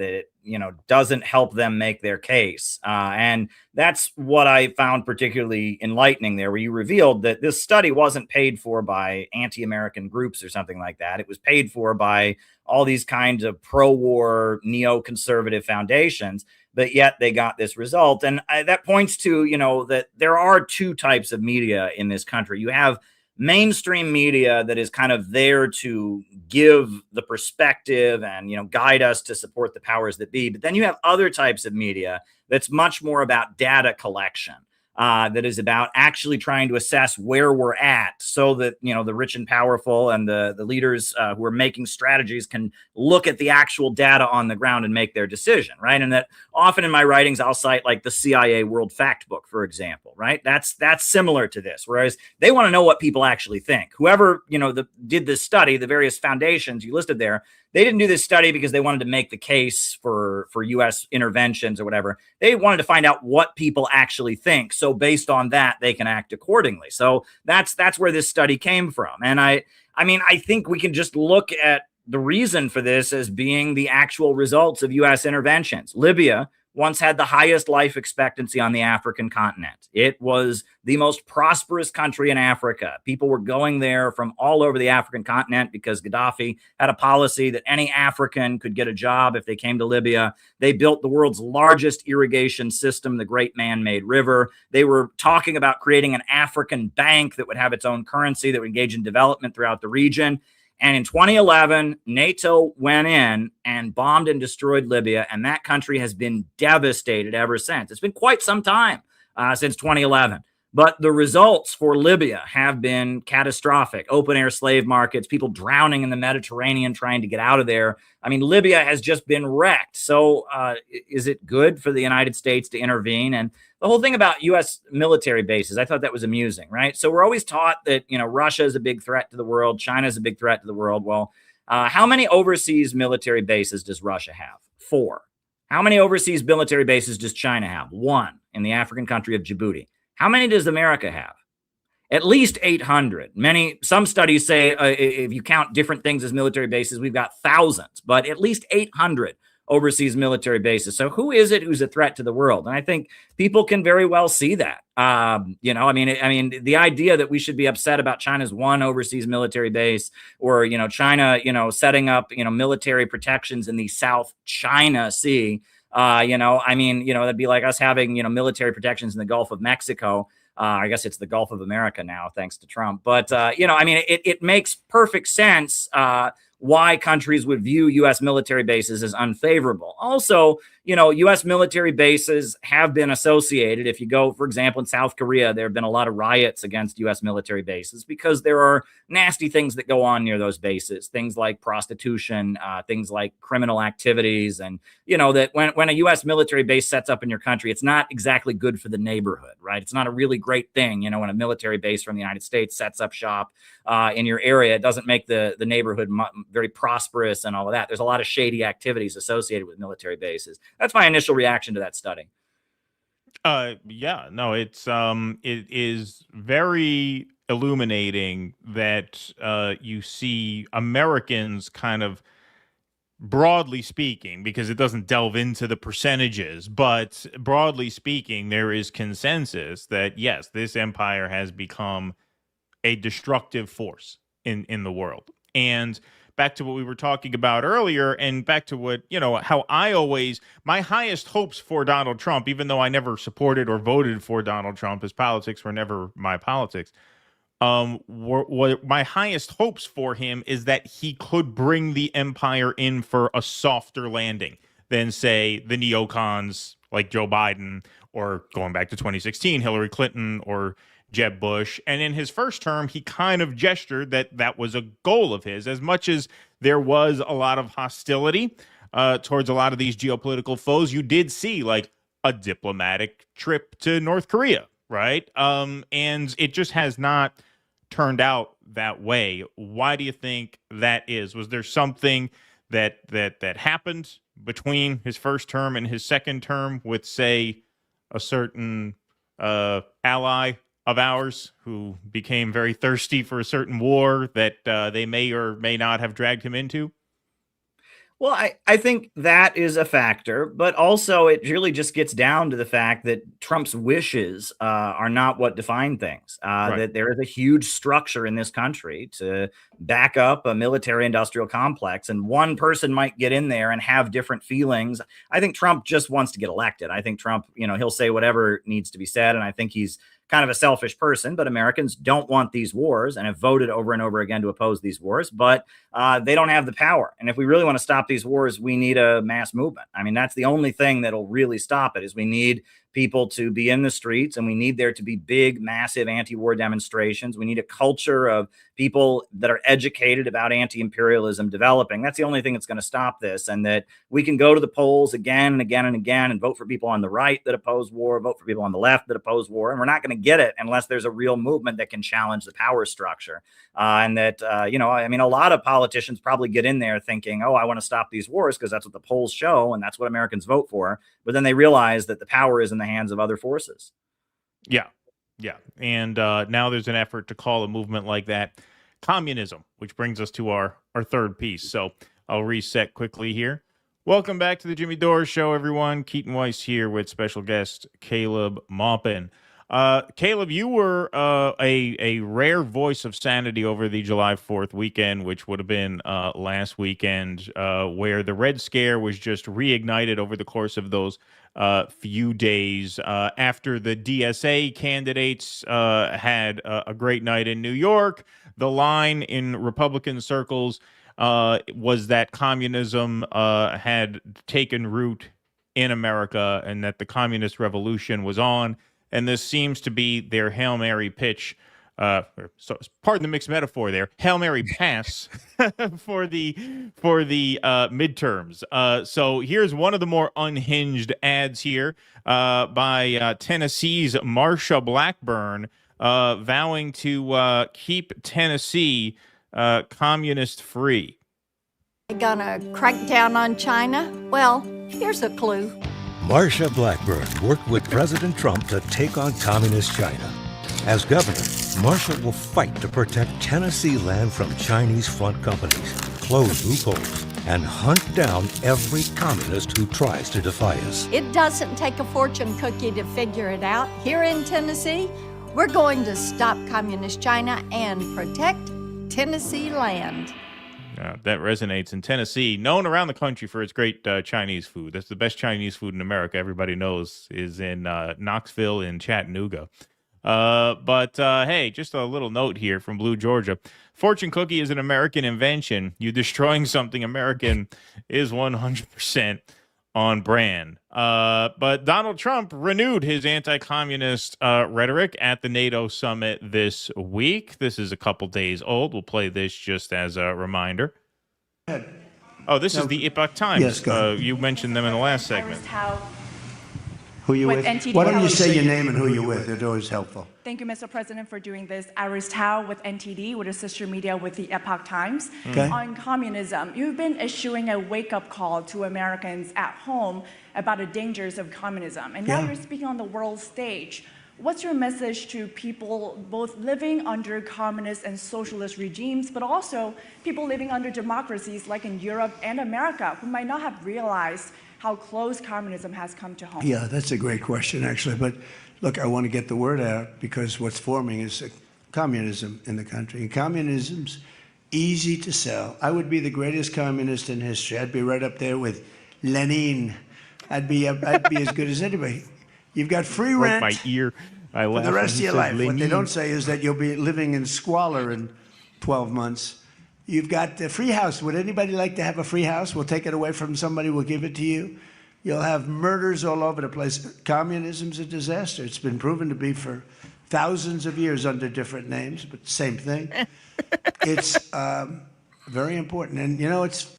doesn't help them make their case. And that's what I found particularly enlightening there, where you revealed that this study wasn't paid for by anti-American groups or something like that. It was paid for by all these kinds of pro-war neoconservative foundations, but yet they got this result. And that points to, that there are two types of media in this country. You have mainstream media that is kind of there to give the perspective and, guide us to support the powers that be. But then you have other types of media that's much more about data collection. That is about actually trying to assess where we're at so that, the rich and powerful and the leaders who are making strategies can look at the actual data on the ground and make their decision, right? And that often in my writings, I'll cite like the CIA World Fact Book, for example, right? That's similar to this, whereas they want to know what people actually think. Whoever, did this study, the various foundations you listed there, they didn't do this study because they wanted to make the case for U.S. interventions or whatever. They wanted to find out what people actually think. So based on that, they can act accordingly. So that's where this study came from. And I think we can just look at the reason for this as being the actual results of U.S. interventions. Libya once had the highest life expectancy on the African continent. It was the most prosperous country in Africa. People were going there from all over the African continent because Gaddafi had a policy that any African could get a job if they came to Libya. They built the world's largest irrigation system, the Great Man-Made River. They were talking about creating an African bank that would have its own currency that would engage in development throughout the region. And in 2011, NATO went in and bombed and destroyed Libya, and that country has been devastated ever since. It's been quite some time since 2011. But the results for Libya have been catastrophic. Open-air slave markets, people drowning in the Mediterranean trying to get out of there. I mean, Libya has just been wrecked. So is it good for the United States to intervene? And the whole thing about U.S. military bases, I thought that was amusing, right? So we're always taught that, Russia is a big threat to the world. China is a big threat to the world. Well, how many overseas military bases does Russia have? 4. How many overseas military bases does China have? 1 in the African country of Djibouti. How many does America have? At least 800. Some studies say if you count different things as military bases, we've got thousands, but at least 800 overseas military bases. So who is it who's a threat to the world? And I think people can very well see that. The idea that we should be upset about China's 1 overseas military base or, China, setting up, military protections in the South China Sea. That'd be like us having, military protections in the Gulf of Mexico. I guess it's the Gulf of America now, thanks to Trump. But, it makes perfect sense why countries would view U.S. military bases as unfavorable. Also, U.S. military bases have been associated. If you go, for example, in South Korea, there have been a lot of riots against U.S. military bases because there are nasty things that go on near those bases, things like prostitution, things like criminal activities. And, that when a U.S. military base sets up in your country, it's not exactly good for the neighborhood, right? It's not a really great thing, when a military base from the United States sets up shop in your area. It doesn't make the neighborhood very prosperous and all of that. There's a lot of shady activities associated with military bases. That's my initial reaction to that study. It is very illuminating that you see Americans kind of, broadly speaking, because it doesn't delve into the percentages, but broadly speaking, there is consensus that yes, this empire has become a destructive force in the world. And back to what we were talking about earlier, and back to what, how my highest hopes for Donald Trump, even though I never supported or voted for Donald Trump, his politics were never my politics. What my highest hopes for him is that he could bring the empire in for a softer landing than, say, the neocons like Joe Biden, or going back to 2016, Hillary Clinton or Jeb Bush. And in his first term, he kind of gestured that was a goal of his, as much as there was a lot of hostility towards a lot of these geopolitical foes. You did see like a diplomatic trip to North Korea, right? And it just has not turned out that way. Why do you think that is? Was there something that happened between his first term and his second term with, say, a certain ally of ours who became very thirsty for a certain war that they may or may not have dragged him into? Well, I think that is a factor, but also it really just gets down to the fact that Trump's wishes are not what define things. Right. That there is a huge structure in this country to back up a military industrial complex, and one person might get in there and have different feelings. I think Trump just wants to get elected. I think Trump, he'll say whatever needs to be said, and I think he's kind of a selfish person, but Americans don't want these wars and have voted over and over again to oppose these wars, but they don't have the power. And if we really want to stop these wars, we need a mass movement. I mean, that's the only thing that'll really stop it, is we need people to be in the streets, and we need there to be big, massive anti-war demonstrations. We need a culture of people that are educated about anti-imperialism developing. That's the only thing that's going to stop this. And that we can go to the polls again and again and again and vote for people on the right that oppose war, vote for people on the left that oppose war. And we're not going to get it unless there's a real movement that can challenge the power structure. And that, a lot of politicians probably get in there thinking, oh, I want to stop these wars because that's what the polls show and that's what Americans vote for. But then they realize that the power is in the hands of other forces. Yeah. And now there's an effort to call a movement like that communism, which brings us to our third piece. So I'll reset quickly here. Welcome back to the Jimmy Dore Show, everyone. Keaton Weiss here with special guest Caleb Maupin. Caleb, you were a rare voice of sanity over the July 4th weekend, which would have been last weekend, where the Red Scare was just reignited over the course of those few days after the DSA candidates had a great night in New York. The line in Republican circles was that communism had taken root in America and that the communist revolution was on. And this seems to be their Hail Mary pitch, so pardon the mixed metaphor there, Hail Mary pass for the midterms. So here's one of the more unhinged ads here by Tennessee's Marsha Blackburn, vowing to keep Tennessee communist free. Gonna crack down on China? Well, here's a clue. Marsha Blackburn worked with President Trump to take on communist China. As governor, Marsha will fight to protect Tennessee land from Chinese front companies, close loopholes, and hunt down every communist who tries to defy us. It doesn't take a fortune cookie to figure it out. Here in Tennessee, we're going to stop communist China and protect Tennessee land. That resonates in Tennessee, known around the country for its great Chinese food. That's the best Chinese food in America. Everybody knows is in Knoxville and Chattanooga. But hey, just a little note here from Blue Georgia. Fortune cookie is an American invention. You destroying something American is 100% on brand. But Donald Trump renewed his anti-communist rhetoric at the NATO summit this week. This is a couple days old. We'll play this just as a reminder. Oh, this is the Epoch Times. Yes, go ahead. You mentioned them in the last segment. Who you with? NTD. Why don't you say your name and who you're with? It's always helpful. Thank you, Mr. President, for doing this. Iris Tao with NTD, with a sister media with the Epoch Times. Okay. On communism, you've been issuing a wake-up call to Americans at home about the dangers of communism. And now you're speaking on the world stage. What's your message to people both living under communist and socialist regimes, but also people living under democracies like in Europe and America who might not have realized how close communism has come to home? Yeah, that's a great question, actually. But look, I want to get the word out because what's forming is communism in the country. And communism's easy to sell. I would be the greatest communist in history. I'd be right up there with Lenin. I'd be as good as anybody. You've got free rent my ear. for the rest of your life. What they don't say is that you'll be living in squalor in 12 months. You've got a free house. Would anybody like to have a free house? We'll take it away from somebody. We'll give it to you. You'll have murders all over the place. Communism's a disaster. It's been proven to be for thousands of years under different names, but same thing. It's very important. And, it's...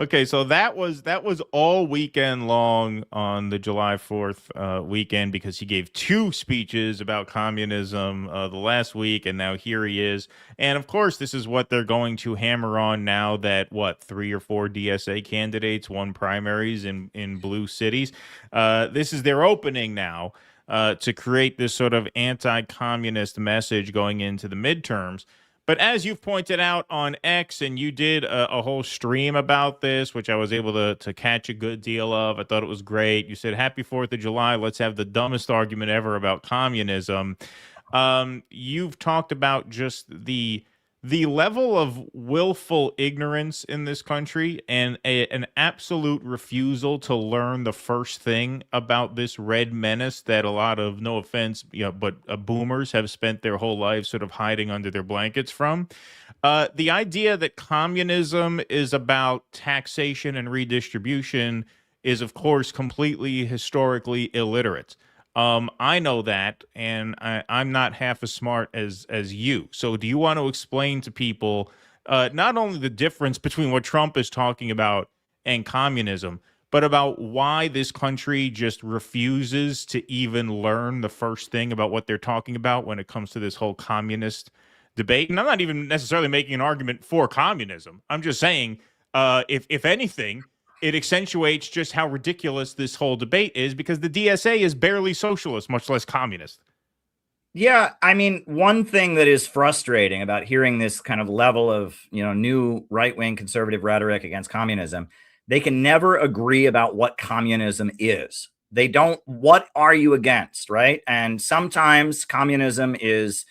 Okay, so that was all weekend long on the July 4th weekend, because he gave two speeches about communism the last week, and now here he is. And of course, this is what they're going to hammer on now that, 3 or 4 DSA candidates won primaries in blue cities. This is their opening now to create this sort of anti-communist message going into the midterms. But as you've pointed out on X, and you did a whole stream about this, which I was able to catch a good deal of. I thought it was great. You said, happy 4th of July. Let's have the dumbest argument ever about communism. You've talked about just the level of willful ignorance in this country, and an absolute refusal to learn the first thing about this red menace that a lot of, no offense, boomers have spent their whole lives sort of hiding under their blankets from. The idea that communism is about taxation and redistribution is, of course, completely historically illiterate. I know that, and I'm not half as smart as you. So do you want to explain to people not only the difference between what Trump is talking about and communism, but about why this country just refuses to even learn the first thing about what they're talking about when it comes to this whole communist debate? And I'm not even necessarily making an argument for communism. I'm just saying, if anything, it accentuates just how ridiculous this whole debate is, because the DSA is barely socialist, much less communist. Yeah, I mean, one thing that is frustrating about hearing this kind of level of, new right-wing conservative rhetoric against communism, they can never agree about what communism is. They don't, what are you against, right? And sometimes communism is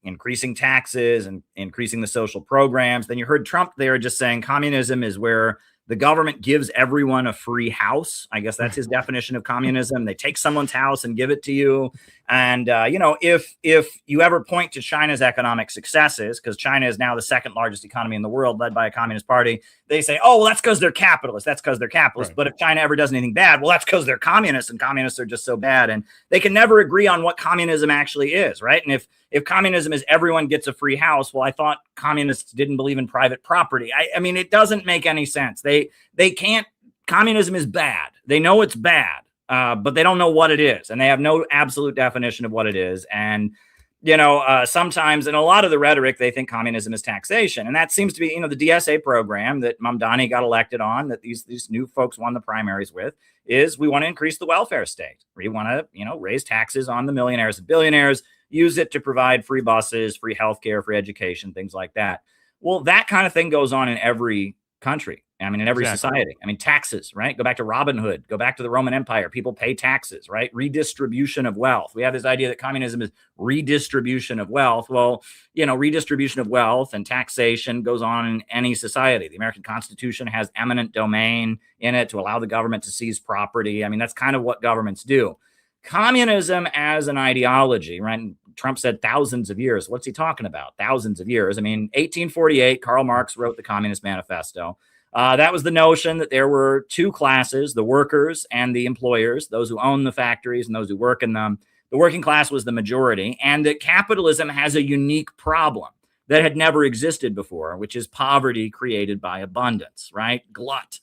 increasing taxes and increasing the social programs. Then you heard Trump there just saying communism is where the government gives everyone a free house. I guess that's his definition of communism. They take someone's house and give it to you. And, if you ever point to China's economic successes, because China is now the second largest economy in the world, led by a communist party, they say, oh, well, that's because they're capitalists. That's because they're capitalists. Right. But if China ever does anything bad, well, that's because they're communists, and communists are just so bad. And they can never agree on what communism actually is, right? And if communism is everyone gets a free house, well, I thought communists didn't believe in private property. I mean, it doesn't make any sense. They can't, communism is bad. They know it's bad, but they don't know what it is. And they have no absolute definition of what it is. And, sometimes in a lot of the rhetoric, they think communism is taxation. And that seems to be, the DSA program that Mamdani got elected on, that these new folks won the primaries with, is we want to increase the welfare state. We want to, raise taxes on the millionaires and billionaires, use it to provide free buses, free healthcare, free education, things like that. Well, that kind of thing goes on in every country. I mean, in every society. I mean, taxes, right? Go back to Robin Hood, go back to the Roman Empire. People pay taxes, right? Redistribution of wealth. We have this idea that communism is redistribution of wealth. Well, redistribution of wealth and taxation goes on in any society. The American Constitution has eminent domain in it to allow the government to seize property. I mean, that's kind of what governments do. Communism as an ideology, right? Trump said thousands of years. What's he talking about? Thousands of years. I mean, 1848, Karl Marx wrote the Communist Manifesto. That was the notion that there were two classes, the workers and the employers, those who own the factories and those who work in them. The working class was the majority, and that capitalism has a unique problem that had never existed before, which is poverty created by abundance, right? Glut.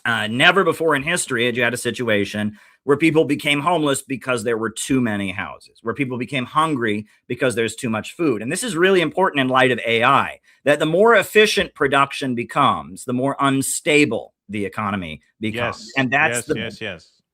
Never before in history had you had a situation where people became homeless because there were too many houses, where people became hungry because there's too much food. And this is really important in light of AI, that the more efficient production becomes, the more unstable the economy becomes. Yes, and that's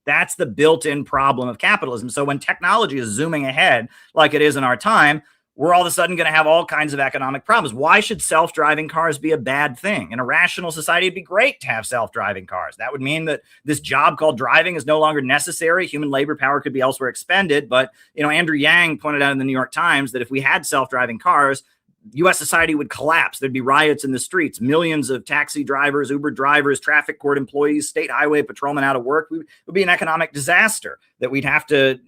that's the built-in problem of capitalism. So when technology is zooming ahead like it is in our time, we're all of a sudden going to have all kinds of economic problems. Why should self-driving cars be a bad thing? In a rational society, it'd be great to have self-driving cars. That would mean that this job called driving is no longer necessary. Human labor power could be elsewhere expended. But, Andrew Yang pointed out in the New York Times that if we had self-driving cars, U.S. society would collapse. There'd be riots in the streets, millions of taxi drivers, Uber drivers, traffic court employees, state highway patrolmen out of work. It would be an economic disaster that we'd have to,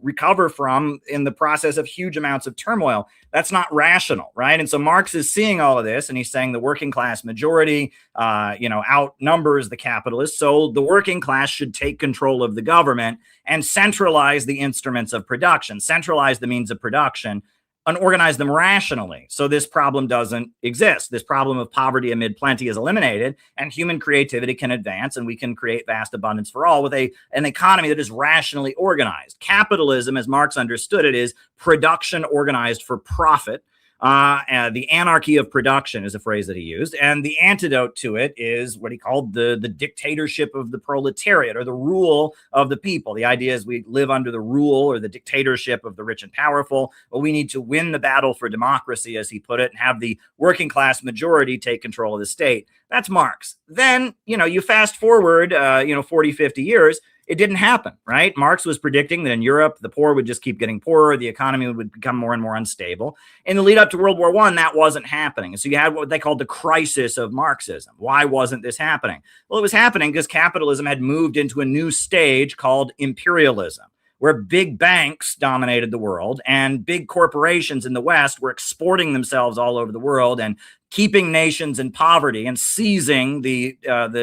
recover from in the process of huge amounts of turmoil. That's not rational, right? And so Marx is seeing all of this, and he's saying the working class majority, outnumbers the capitalists. So the working class should take control of the government and centralize the instruments of production, centralize the means of production. and organize them rationally. So this problem doesn't exist. This problem of poverty amid plenty is eliminated, and human creativity can advance, and we can create vast abundance for all with an economy that is rationally organized. Capitalism, as Marx understood it, is production organized for profit. The anarchy of production is a phrase that he used. And the antidote to it is what he called the dictatorship of the proletariat, or the rule of the people. The idea is we live under the rule or the dictatorship of the rich and powerful, but we need to win the battle for democracy, as he put it, and have the working class majority take control of the state. That's Marx. Then, you fast forward, 40, 50 years, it didn't happen, right? Marx was predicting that in Europe, the poor would just keep getting poorer. The economy would become more and more unstable. In the lead up to World War I, that wasn't happening. And so you had what they called the crisis of Marxism. Why wasn't this happening? Well, it was happening because capitalism had moved into a new stage called imperialism, where big banks dominated the world and big corporations in the West were exporting themselves all over the world and keeping nations in poverty and seizing the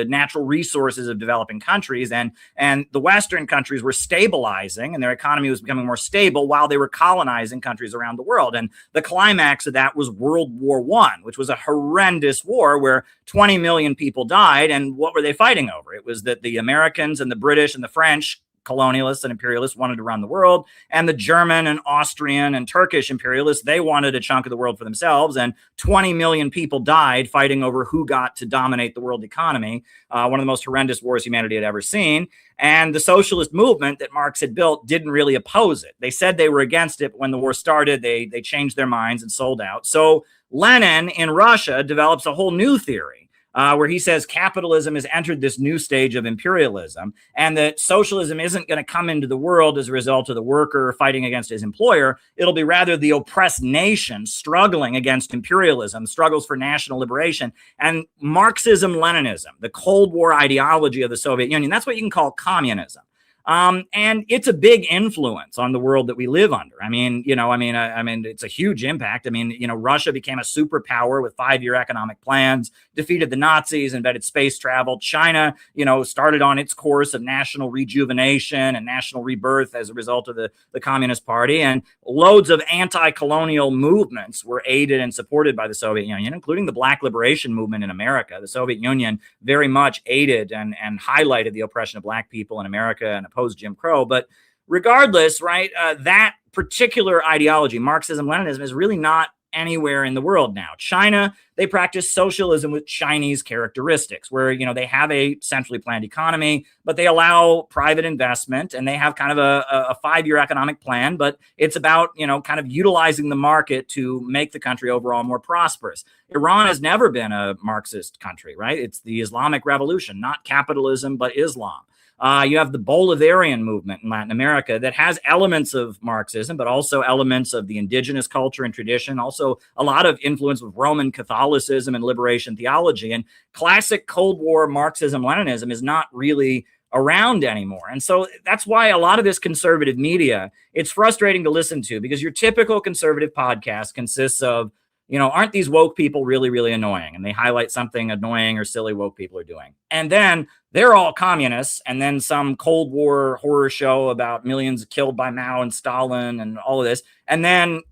natural resources of developing countries. And the Western countries were stabilizing, and their economy was becoming more stable while they were colonizing countries around the world. And the climax of that was World War I, which was a horrendous war where 20 million people died. And what were they fighting over? It was that the Americans and the British and the French colonialists and imperialists wanted to run the world, and the German and Austrian and Turkish imperialists, they wanted a chunk of the world for themselves, and 20 million people died fighting over who got to dominate the world economy, one of the most horrendous wars humanity had ever seen. And the socialist movement that Marx had built didn't really oppose it. They said they were against it, but when the war started, they changed their minds and sold out. So Lenin in Russia develops a whole new theory, where he says capitalism has entered this new stage of imperialism, and that socialism isn't going to come into the world as a result of the worker fighting against his employer. It'll be rather the oppressed nation struggling against imperialism, struggles for national liberation. And Marxism-Leninism, the Cold War ideology of the Soviet Union, that's what you can call communism. And it's a big influence on the world that we live under. I mean, it's a huge impact. I mean, Russia became a superpower with 5-year economic plans, defeated the Nazis, invented space travel. China, started on its course of national rejuvenation and national rebirth as a result of the Communist Party. And loads of anti-colonial movements were aided and supported by the Soviet Union, including the Black Liberation Movement in America. The Soviet Union very much aided and highlighted the oppression of Black people in America and opposed Jim Crow. But regardless, right, that particular ideology, Marxism-Leninism, is really not anywhere in the world now. China, they practice socialism with Chinese characteristics, where, they have a centrally planned economy, but they allow private investment, and they have kind of a 5-year economic plan, but it's about, kind of utilizing the market to make the country overall more prosperous. Iran has never been a Marxist country, right? It's the Islamic Revolution, not capitalism, but Islam. You have the Bolivarian movement in Latin America that has elements of Marxism, but also elements of the indigenous culture and tradition, also a lot of influence of Roman Catholicism and liberation theology. And classic Cold War Marxism-Leninism is not really around anymore. And so that's why a lot of this conservative media, it's frustrating to listen to, because your typical conservative podcast consists of, aren't these woke people really, really annoying? And they highlight something annoying or silly woke people are doing. And then they're all communists, and then some Cold War horror show about millions killed by Mao and Stalin and all of this. And then,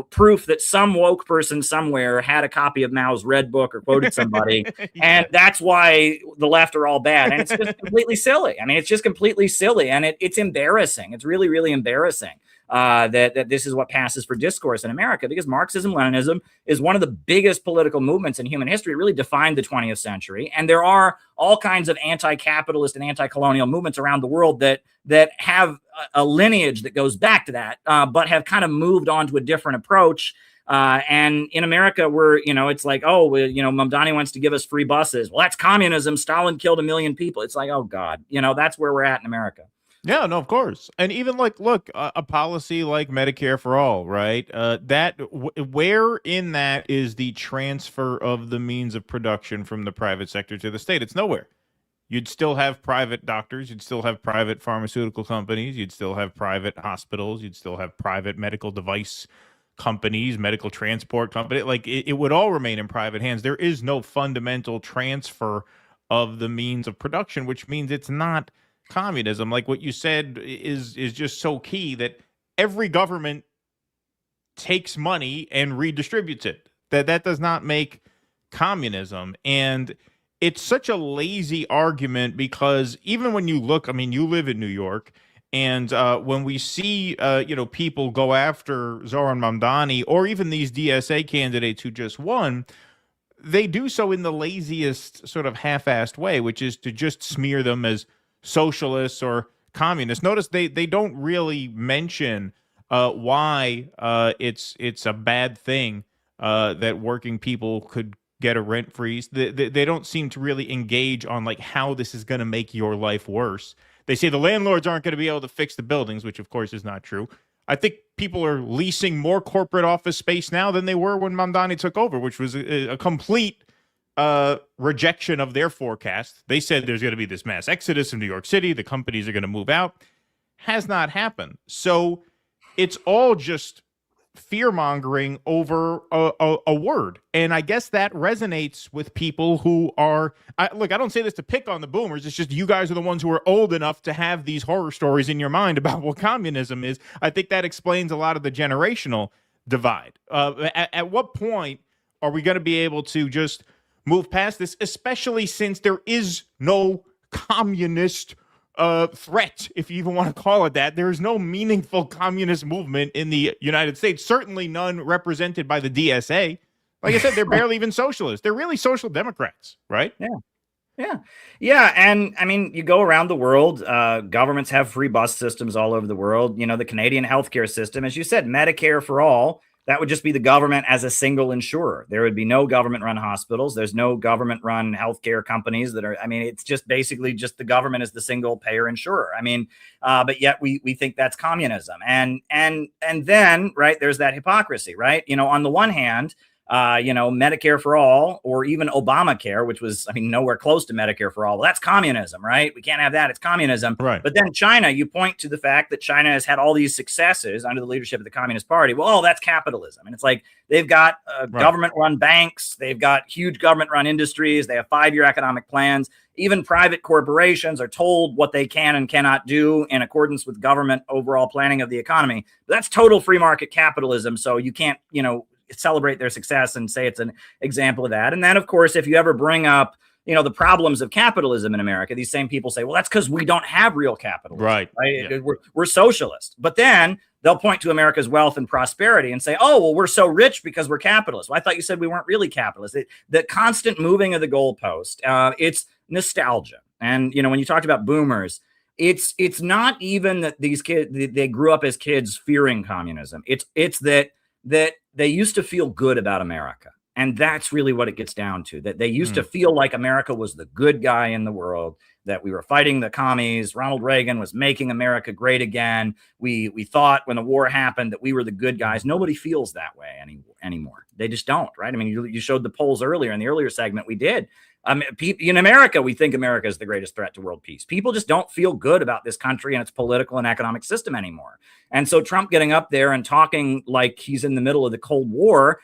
proof that some woke person somewhere had a copy of Mao's Red Book or quoted somebody. Yeah. And that's why the left are all bad. And it's just completely silly. I mean, it's just completely silly. And it's embarrassing. It's really, really embarrassing. That this is what passes for discourse in America, because Marxism-Leninism is one of the biggest political movements in human history. It really defined the 20th century. And there are all kinds of anti-capitalist and anti-colonial movements around the world that have a lineage that goes back to that, but have kind of moved on to a different approach. And in America, it's like, Mamdani wants to give us free buses. Well, that's communism. Stalin killed 1 million people. It's like, oh God, that's where we're at in America. Yeah, no, of course. And even look, a policy like Medicare for all, right? Where in that is the transfer of the means of production from the private sector to the state? It's nowhere. You'd still have private doctors. You'd still have private pharmaceutical companies. You'd still have private hospitals. You'd still have private medical device companies, medical transport companies. It would all remain in private hands. There is no fundamental transfer of the means of production, which means it's not communism. Like what you said is just so key, that every government takes money and redistributes it. That does not make communism. And it's such a lazy argument because even when you look, I mean, you live in New York, and when we see, people go after Zoran Mamdani or even these DSA candidates who just won, they do so in the laziest sort of half-assed way, which is to just smear them as socialists or communists. Notice they don't really mention why it's a bad thing that working people could get a rent freeze. They don't seem to really engage on like how this is going to make your life worse. They say the landlords aren't going to be able to fix the buildings, which of course is not true. I think people are leasing more corporate office space now than they were when Mamdani took over, which was a complete rejection of their forecast. They said there's going to be this mass exodus in New York City. The companies are going to move out. Has not happened. So it's all just fear-mongering over a word. And I guess that resonates with people who are... Look, I don't say this to pick on the boomers. It's just you guys are the ones who are old enough to have these horror stories in your mind about what communism is. I think that explains a lot of the generational divide. At what point are we going to be able to just move past this, especially since there is no communist threat, if you even want to call it that? There is no meaningful communist movement in the United States, certainly none represented by the DSA. Like I said, they're barely even socialists. They're really social democrats, right? Yeah. And I mean, you go around the world, governments have free bus systems all over the world. You know, the Canadian healthcare system, as you said, Medicare for all, that would just be the government as a single insurer. There would be no government-run hospitals. There's no government-run healthcare companies that are, I mean, it's just basically just the government as the single payer insurer. I mean, but yet we think that's communism. And then, right, there's that hypocrisy, right? You know, on the one hand, Medicare for all, or even Obamacare, which was, I mean, nowhere close to Medicare for all. Well, that's communism, right? We can't have that. It's communism. Right. But then China, you point to the fact that China has had all these successes under the leadership of the Communist Party. Well, that's capitalism. And it's like they've got government-run banks. They've got huge government-run industries. They have 5-year economic plans. Even private corporations are told what they can and cannot do in accordance with government overall planning of the economy. But that's total free market capitalism. So you can't, celebrate their success and say it's an example of that. And then, of course, if you ever bring up, the problems of capitalism in America, these same people say, well, that's because we don't have real capitalism. Right. Yeah. We're socialist. But then they'll point to America's wealth and prosperity and say, oh, well, we're so rich because we're capitalists. Well, I thought you said we weren't really capitalists. The constant moving of the goalpost, it's nostalgia. And, when you talked about boomers, it's not even that these kids, they grew up as kids fearing communism. It's that they used to feel good about America. And that's really what it gets down to, that they used to feel like America was the good guy in the world, that we were fighting the commies. Ronald Reagan was making America great again. We thought when the war happened that we were the good guys. Nobody feels that way anymore. They just don't, right? I mean, you showed the polls earlier in the earlier segment we did. In America, we think America is the greatest threat to world peace. People just don't feel good about this country and its political and economic system anymore. And so Trump getting up there and talking like he's in the middle of the Cold War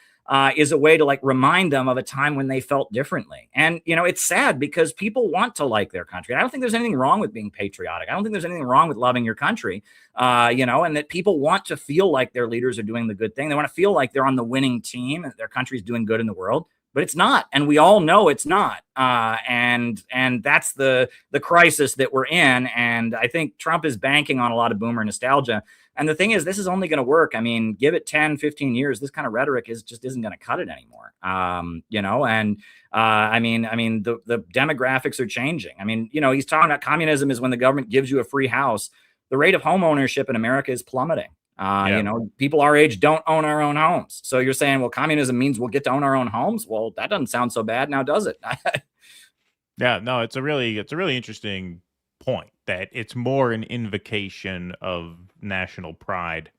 is a way to remind them of a time when they felt differently. And, it's sad because people want to like their country. I don't think there's anything wrong with being patriotic. I don't think there's anything wrong with loving your country, and that people want to feel like their leaders are doing the good thing. They want to feel like they're on the winning team and their country's doing good in the world. But it's not, and we all know it's not, and that's the crisis that we're in. And I think Trump is banking on a lot of boomer nostalgia. And the thing is, this is only going to work. I mean, give it 10, 15 years, this kind of rhetoric just isn't going to cut it anymore. I mean, the demographics are changing. I mean, he's talking about communism is when the government gives you a free house. The rate of home ownership in America is plummeting. People our age don't own our own homes. So you're saying, well, communism means we'll get to own our own homes. Well, that doesn't sound so bad now, does it? Yeah, no, it's a really interesting point that it's more an invocation of national pride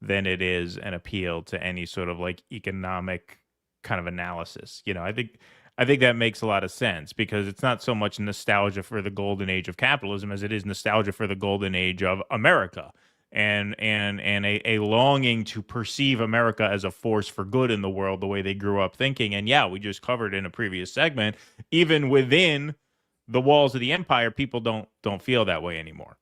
than it is an appeal to any sort of economic kind of analysis. I think that makes a lot of sense because it's not so much nostalgia for the golden age of capitalism as it is nostalgia for the golden age of America. And a longing to perceive America as a force for good in the world the way they grew up thinking. And yeah, we just covered in a previous segment, even within the walls of the empire, people don't feel that way anymore.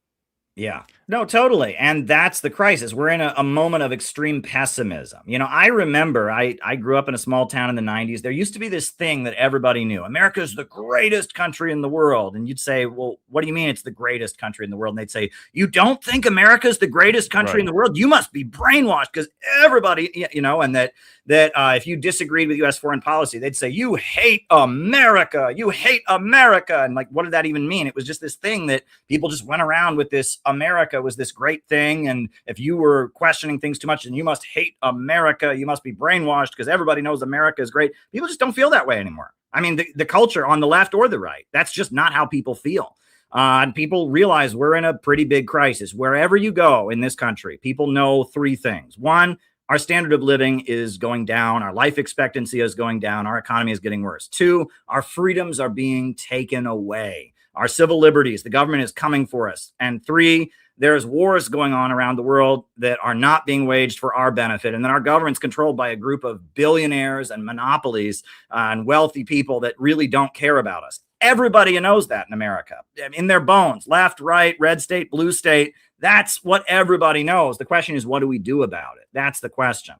Yeah, no, totally. And that's the crisis. We're in a moment of extreme pessimism. You know, I remember I grew up in a small town in the 90s. There used to be this thing that everybody knew. America is the greatest country in the world. And you'd say, well, what do you mean it's the greatest country in the world? And they'd say, you don't think America is the greatest country in the world? You must be brainwashed because everybody, you know, and that if you disagreed with U.S. foreign policy, they'd say, you hate America. You hate America. And like, what did that even mean? It was just this thing that people just went around with this. America was this great thing, and if you were questioning things too much, then you must hate America. You must be brainwashed because everybody knows America is great. People just don't feel that way anymore. I mean, the culture on the left or the right, that's just not how people feel. And people realize we're in a pretty big crisis. Wherever you go in this country, people know three things. One, our standard of living is going down. Our life expectancy is going down. Our economy is getting worse. Two, our freedoms are being taken away. Our civil liberties, the government is coming for us. And three, there's wars going on around the world that are not being waged for our benefit. And then our government's controlled by a group of billionaires and monopolies and wealthy people that really don't care about us. Everybody knows that in America, in their bones, left, right, red state, blue state. That's what everybody knows. The question is, what do we do about it? That's the question.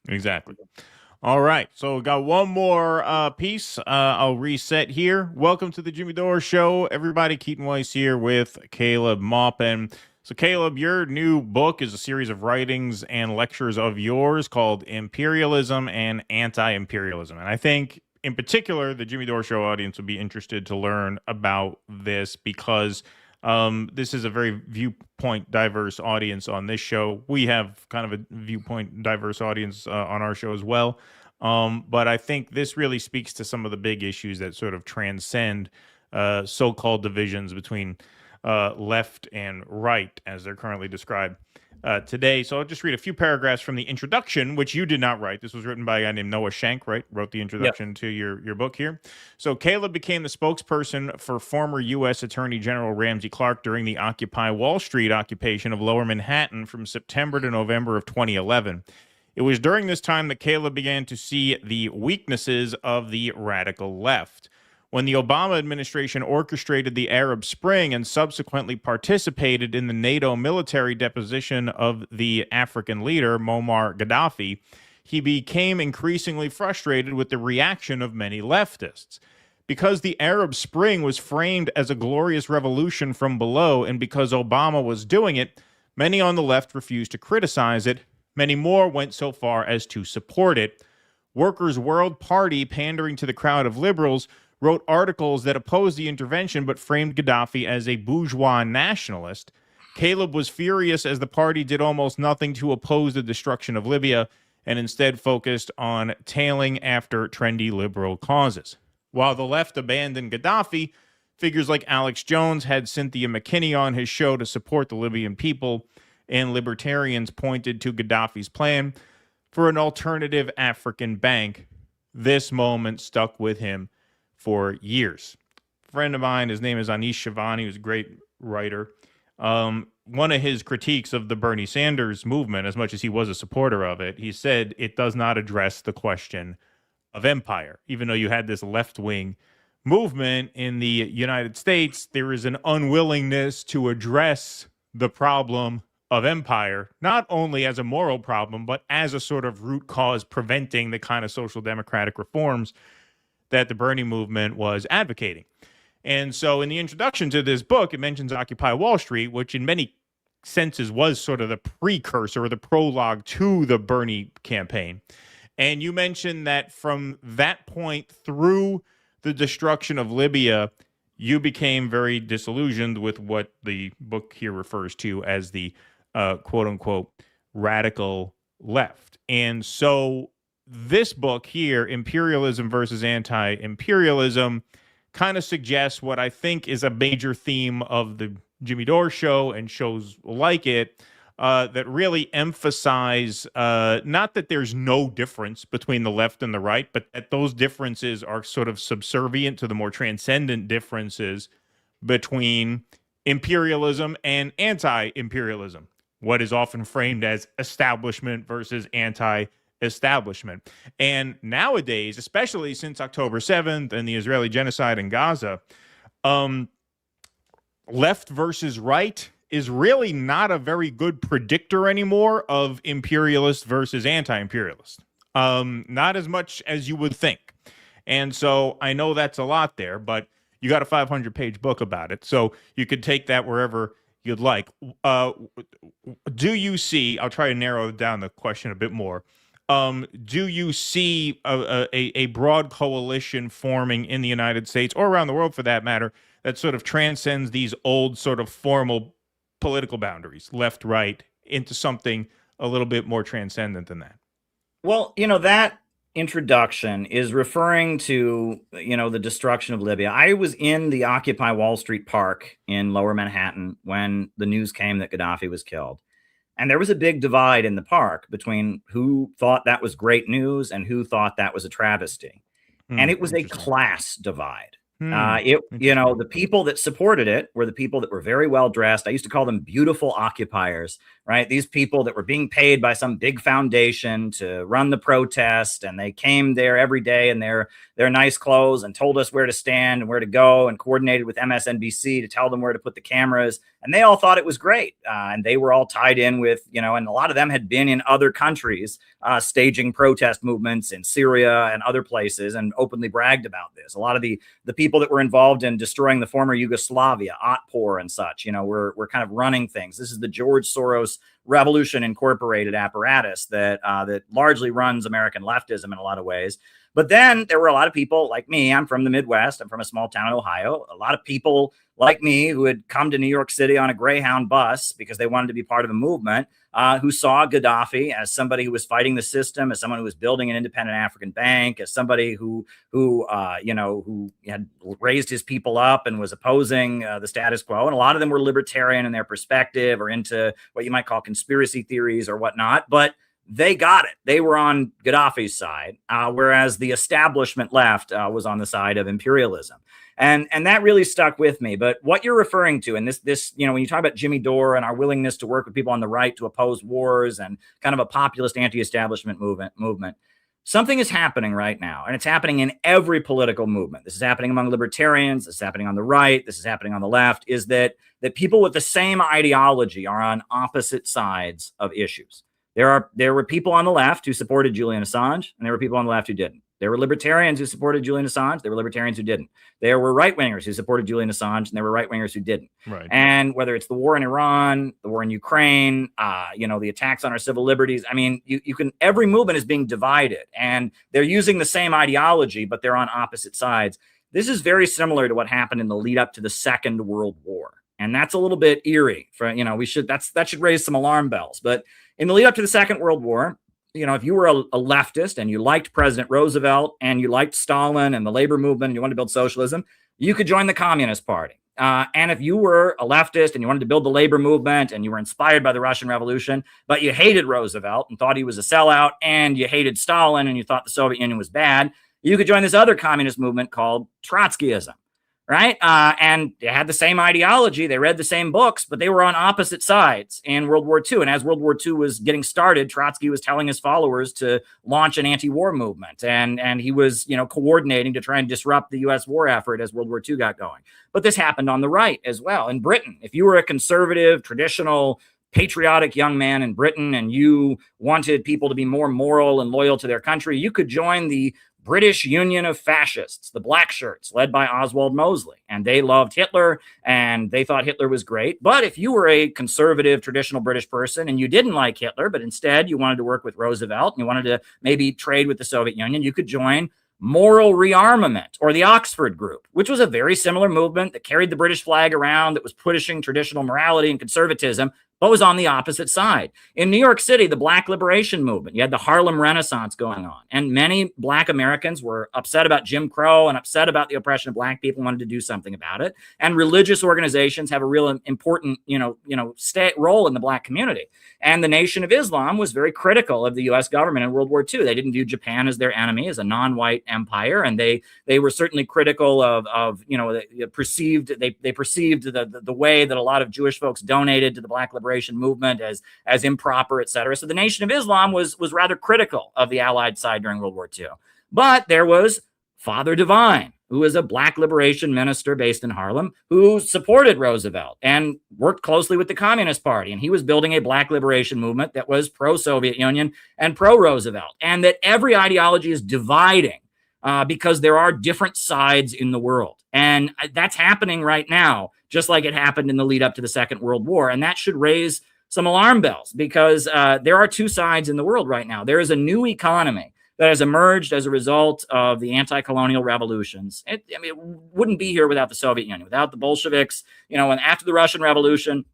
Exactly. All right, so we got one more piece. I'll reset here. Welcome to the Jimmy Dore Show, everybody. Keaton Weiss here with Caleb Maupin. So, Caleb, your new book is a series of writings and lectures of yours called Imperialism and Anti-Imperialism. And I think, in particular, the Jimmy Dore Show audience would be interested to learn about this because this is a very viewpoint diverse audience on this show. We have kind of a viewpoint diverse audience on our show as well. But I think this really speaks to some of the big issues that sort of transcend so-called divisions between left and right as they're currently described today. So I'll just read a few paragraphs from the introduction, which you did not write. This was written by a guy named Noah Schenck, right? Wrote the introduction to your book here. So Caleb became the spokesperson for former U.S. Attorney General Ramsey Clark during the Occupy Wall Street occupation of Lower Manhattan from September to November of 2011. It was during this time that Caleb began to see the weaknesses of the radical left. When the Obama administration orchestrated the Arab Spring and subsequently participated in the NATO military deposition of the African leader, Muammar Gaddafi, he became increasingly frustrated with the reaction of many leftists. Because the Arab Spring was framed as a glorious revolution from below, and because Obama was doing it, many on the left refused to criticize it. Many more went so far as to support it. Workers' World Party, pandering to the crowd of liberals, wrote articles that opposed the intervention but framed Gaddafi as a bourgeois nationalist. Caleb was furious as the party did almost nothing to oppose the destruction of Libya and instead focused on tailing after trendy liberal causes. While the left abandoned Gaddafi, figures like Alex Jones had Cynthia McKinney on his show to support the Libyan people, and libertarians pointed to Gaddafi's plan for an alternative African bank. This moment stuck with him for years. A friend of mine, his name is Anish Shivani, who's a great writer. One of his critiques of the Bernie Sanders movement, as much as he was a supporter of it, he said it does not address the question of empire. Even though you had this left-wing movement in the United States, there is an unwillingness to address the problem of empire, not only as a moral problem, but as a sort of root cause preventing the kind of social democratic reforms that the Bernie movement was advocating. And so in the introduction to this book, it mentions Occupy Wall Street, which in many senses was sort of the precursor or the prologue to the Bernie campaign. And you mentioned that from that point through the destruction of Libya, you became very disillusioned with what the book here refers to as the quote-unquote radical left. And so this book here, Imperialism versus Anti-Imperialism, kind of suggests what I think is a major theme of the Jimmy Dore Show and shows like it, that really emphasize not that there's no difference between the left and the right, but that those differences are sort of subservient to the more transcendent differences between imperialism and anti-imperialism, what is often framed as establishment versus anti-establishment. And nowadays, especially since October 7th and the Israeli genocide in Gaza, left versus right is really not a very good predictor anymore of imperialist versus anti-imperialist. Not as much as you would think. And so I know that's a lot there, but you got a 500-page book about it, so you could take that wherever you'd like. Do you see, I'll try to narrow down the question a bit more, do you see a broad coalition forming in the United States, or around the world for that matter, that sort of transcends these old sort of formal political boundaries, left, right, into something a little bit more transcendent than that? Well, that introduction is referring to, the destruction of Libya. I was in the Occupy Wall Street Park in Lower Manhattan when the news came that Gaddafi was killed. And there was a big divide in the park between who thought that was great news and who thought that was a travesty. And it was a class divide. The people that supported it were the people that were very well dressed. I used to call them beautiful occupiers, right? These people that were being paid by some big foundation to run the protest, and they came there every day in their nice clothes and told us where to stand and where to go, and coordinated with MSNBC to tell them where to put the cameras. And they all thought it was great. And they were all tied in with, and a lot of them had been in other countries staging protest movements in Syria and other places, and openly bragged about this. A lot of the people that were involved in destroying the former Yugoslavia, Otpor and such, were kind of running things. This is the George Soros Revolution Incorporated apparatus that largely runs American leftism in a lot of ways. But then there were a lot of people like me. I'm from the Midwest. I'm from a small town in Ohio. A lot of people like me who had come to New York City on a Greyhound bus because they wanted to be part of a movement, who saw Gaddafi as somebody who was fighting the system, as someone who was building an independent African bank, as somebody who had raised his people up and was opposing the status quo. And a lot of them were libertarian in their perspective, or into what you might call conspiracy theories or whatnot. But they got it. They were on Gaddafi's side, whereas the establishment left was on the side of imperialism. And that really stuck with me. But what you're referring to, and this, when you talk about Jimmy Dore and our willingness to work with people on the right to oppose wars and kind of a populist anti-establishment movement, something is happening right now. And it's happening in every political movement. This is happening among libertarians. This is happening on the right. This is happening on the left, is that people with the same ideology are on opposite sides of issues. There were people on the left who supported Julian Assange, and there were people on the left who didn't. There were libertarians who supported Julian Assange. There were libertarians who didn't. There were right-wingers who supported Julian Assange, and there were right-wingers who didn't. Right. And whether it's the war in Iran, the war in Ukraine, the attacks on our civil liberties, I mean, every movement is being divided, and they're using the same ideology, but they're on opposite sides. This is very similar to what happened in the lead up to the Second World War. And that's a little bit eerie that should raise some alarm bells. But in the lead up to the Second World War, if you were a leftist and you liked President Roosevelt and you liked Stalin and the labor movement and you wanted to build socialism, you could join the Communist Party. And if you were a leftist and you wanted to build the labor movement and you were inspired by the Russian Revolution, but you hated Roosevelt and thought he was a sellout, and you hated Stalin and you thought the Soviet Union was bad, you could join this other communist movement called Trotskyism. Right. And they had the same ideology. They read the same books, but they were on opposite sides in World War II. And as World War II was getting started, Trotsky was telling his followers to launch an anti-war movement. And he was, coordinating to try and disrupt the U.S. war effort as World War II got going. But this happened on the right as well. In Britain, if you were a conservative, traditional, patriotic young man in Britain and you wanted people to be more moral and loyal to their country, you could join the British Union of Fascists, the Black Shirts, led by Oswald Mosley. And they loved Hitler and they thought Hitler was great. But if you were a conservative, traditional British person and you didn't like Hitler, but instead you wanted to work with Roosevelt and you wanted to maybe trade with the Soviet Union, you could join Moral Rearmament, or the Oxford Group, which was a very similar movement that carried the British flag around, that was pushing traditional morality and conservatism, but was on the opposite side. In New York City, the Black Liberation Movement, you had the Harlem Renaissance going on, and many Black Americans were upset about Jim Crow and upset about the oppression of Black people, wanted to do something about it. And religious organizations have a real important, role in the Black community. And the Nation of Islam was very critical of the U.S. government in World War II. They didn't view Japan as their enemy, as a non-white empire, and they were certainly critical of they perceived the way that a lot of Jewish folks donated to the Black Liberation Movement as improper, etc. So the Nation of Islam was rather critical of the Allied side during World War II. But there was Father Divine, who was a black liberation minister based in Harlem, who supported Roosevelt and worked closely with the Communist Party. And he was building a black liberation movement that was pro-Soviet Union and pro-Roosevelt, and that every ideology is dividing because there are different sides in the world. And that's happening right now, just like it happened in the lead up to the Second World War. And that should raise some alarm bells, because there are two sides in the world right now. There is a new economy that has emerged as a result of the anti-colonial revolutions. It wouldn't be here without the Soviet Union, without the Bolsheviks. And after the Russian Revolution,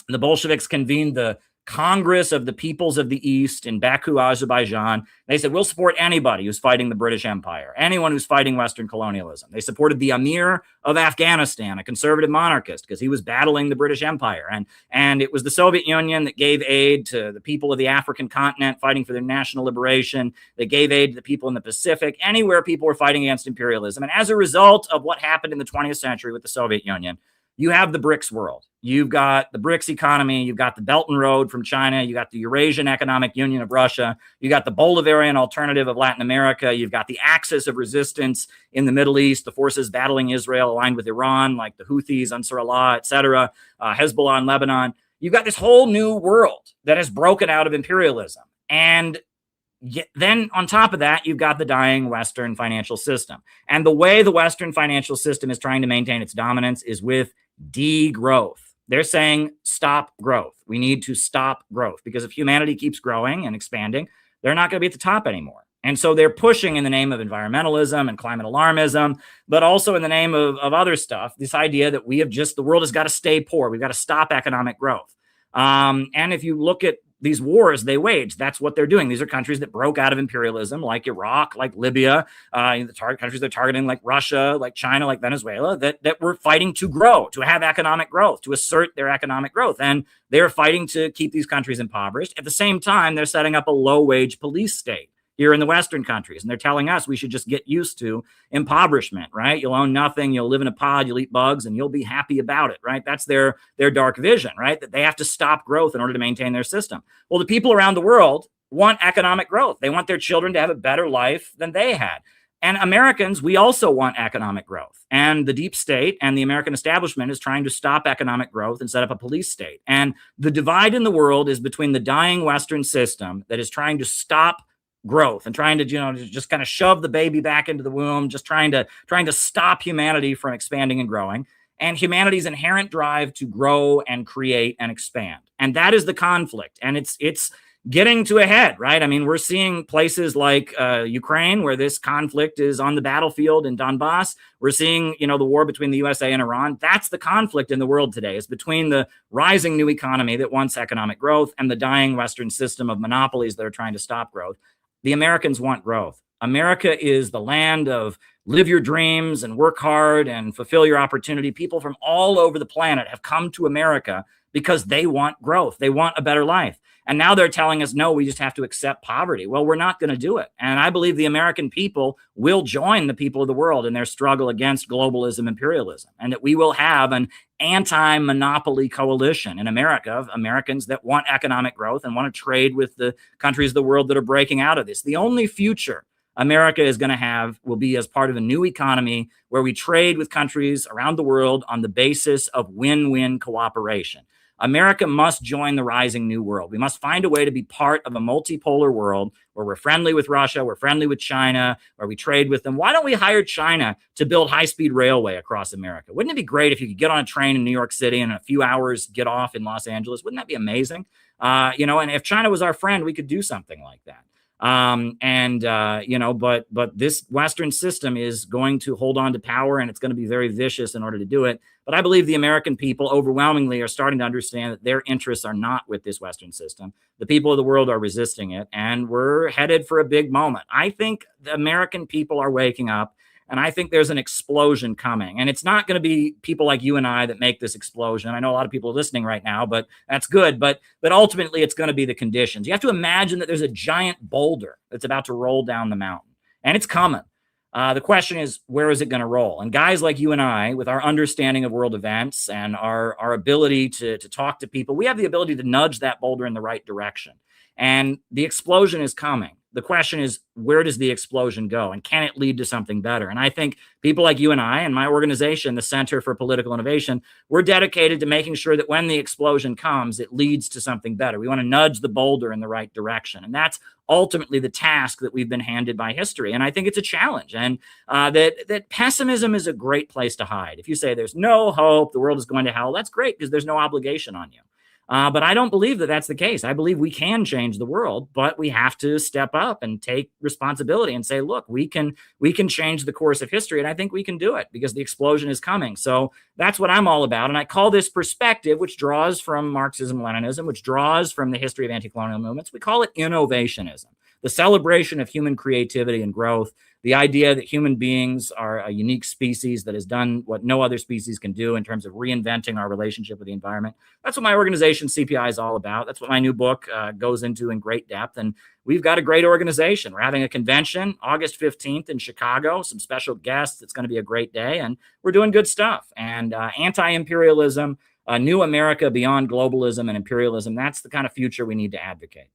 the Bolsheviks convened the Congress of the Peoples of the East in Baku, Azerbaijan. They said, we'll support anybody who's fighting the British Empire, anyone who's fighting Western colonialism. They supported the Emir of Afghanistan, a conservative monarchist, because he was battling the British Empire. And it was the Soviet Union that gave aid to the people of the African continent fighting for their national liberation. They gave aid to the people in the Pacific, anywhere people were fighting against imperialism. And as a result of what happened in the 20th century with the Soviet Union, you have the BRICS world. You've got the BRICS economy. You've got the Belt and Road from China. You got the Eurasian Economic Union of Russia. You got the Bolivarian alternative of Latin America. You've got the axis of resistance in the Middle East, the forces battling Israel aligned with Iran, like the Houthis, Ansar Allah, etc., Hezbollah in Lebanon. You've got this whole new world that has broken out of imperialism. And then on top of that, you've got the dying Western financial system. And the way the Western financial system is trying to maintain its dominance is with degrowth. They're saying stop growth. We need to stop growth, because if humanity keeps growing and expanding, they're not going to be at the top anymore. And so they're pushing in the name of environmentalism and climate alarmism, but also in the name of other stuff, this idea that the world has got to stay poor. We've got to stop economic growth. And if you look at these wars they wage, that's what they're doing. These are countries that broke out of imperialism, like Iraq, like Libya, the countries they're targeting, like Russia, like China, like Venezuela, that were fighting to grow, to have economic growth, to assert their economic growth. And they're fighting to keep these countries impoverished. At the same time, they're setting up a low-wage police state here in the Western countries. And they're telling us we should just get used to impoverishment, right? You'll own nothing, you'll live in a pod, you'll eat bugs, and you'll be happy about it, right? That's their dark vision, right? That they have to stop growth in order to maintain their system. Well, the people around the world want economic growth. They want their children to have a better life than they had. And Americans, we also want economic growth. And the deep state and the American establishment is trying to stop economic growth and set up a police state. And the divide in the world is between the dying Western system that is trying to stop growth and trying to, just kind of shove the baby back into the womb, just trying to stop humanity from expanding and growing, and humanity's inherent drive to grow and create and expand. And that is the conflict. And it's getting to a head, right? I mean, we're seeing places like Ukraine, where this conflict is on the battlefield in Donbass. We're seeing, the war between the USA and Iran. That's the conflict in the world today, is between the rising new economy that wants economic growth and the dying Western system of monopolies that are trying to stop growth. The Americans want growth. America is the land of live your dreams and work hard and fulfill your opportunity. People from all over the planet have come to America because they want growth. They want a better life. And now they're telling us, no, we just have to accept poverty. Well, we're not going to do it. And I believe the American people will join the people of the world in their struggle against globalism, imperialism, and that we will have an anti-monopoly coalition in America of Americans that want economic growth and want to trade with the countries of the world that are breaking out of this. The only future America is going to have will be as part of a new economy where we trade with countries around the world on the basis of win-win cooperation. America must join the rising new world. We must find a way to be part of a multipolar world where we're friendly with Russia, we're friendly with China, where we trade with them. Why don't we hire China to build high-speed railway across America? Wouldn't it be great if you could get on a train in New York City and in a few hours get off in Los Angeles? Wouldn't that be amazing? And if China was our friend, we could do something like that. But this Western system is going to hold on to power, and it's going to be very vicious in order to do it. But I believe the American people overwhelmingly are starting to understand that their interests are not with this Western system. The people of the world are resisting it, and we're headed for a big moment. I think the American people are waking up, and I think there's an explosion coming. And it's not going to be people like you and I that make this explosion. I know a lot of people are listening right now, but that's good. But ultimately, it's going to be the conditions. You have to imagine that there's a giant boulder that's about to roll down the mountain, and it's coming. The question is, where is it going to roll? And guys like you and I, with our understanding of world events and our ability to talk to people, we have the ability to nudge that boulder in the right direction. And the explosion is coming. The question is, where does the explosion go, and can it lead to something better? And I think people like you and I and my organization, the Center for Political Innovation, we're dedicated to making sure that when the explosion comes, it leads to something better. We want to nudge the boulder in the right direction. And that's ultimately the task that we've been handed by history. And I think it's a challenge. And that pessimism is a great place to hide. If you say there's no hope, the world is going to hell, that's great because there's no obligation on you. But I don't believe that that's the case. I believe we can change the world, but we have to step up and take responsibility and say, look, we can change the course of history. And I think we can do it because the explosion is coming. So that's what I'm all about. And I call this perspective, which draws from Marxism-Leninism, which draws from the history of anti-colonial movements. We call it innovationism, the celebration of human creativity and growth, the idea that human beings are a unique species that has done what no other species can do in terms of reinventing our relationship with the environment. That's what my organization, CPI, is all about. That's what my new book goes into in great depth. And we've got a great organization. We're having a convention August 15th in Chicago, some special guests. It's going to be a great day. And we're doing good stuff. And anti-imperialism, a new America beyond globalism and imperialism, that's the kind of future we need to advocate.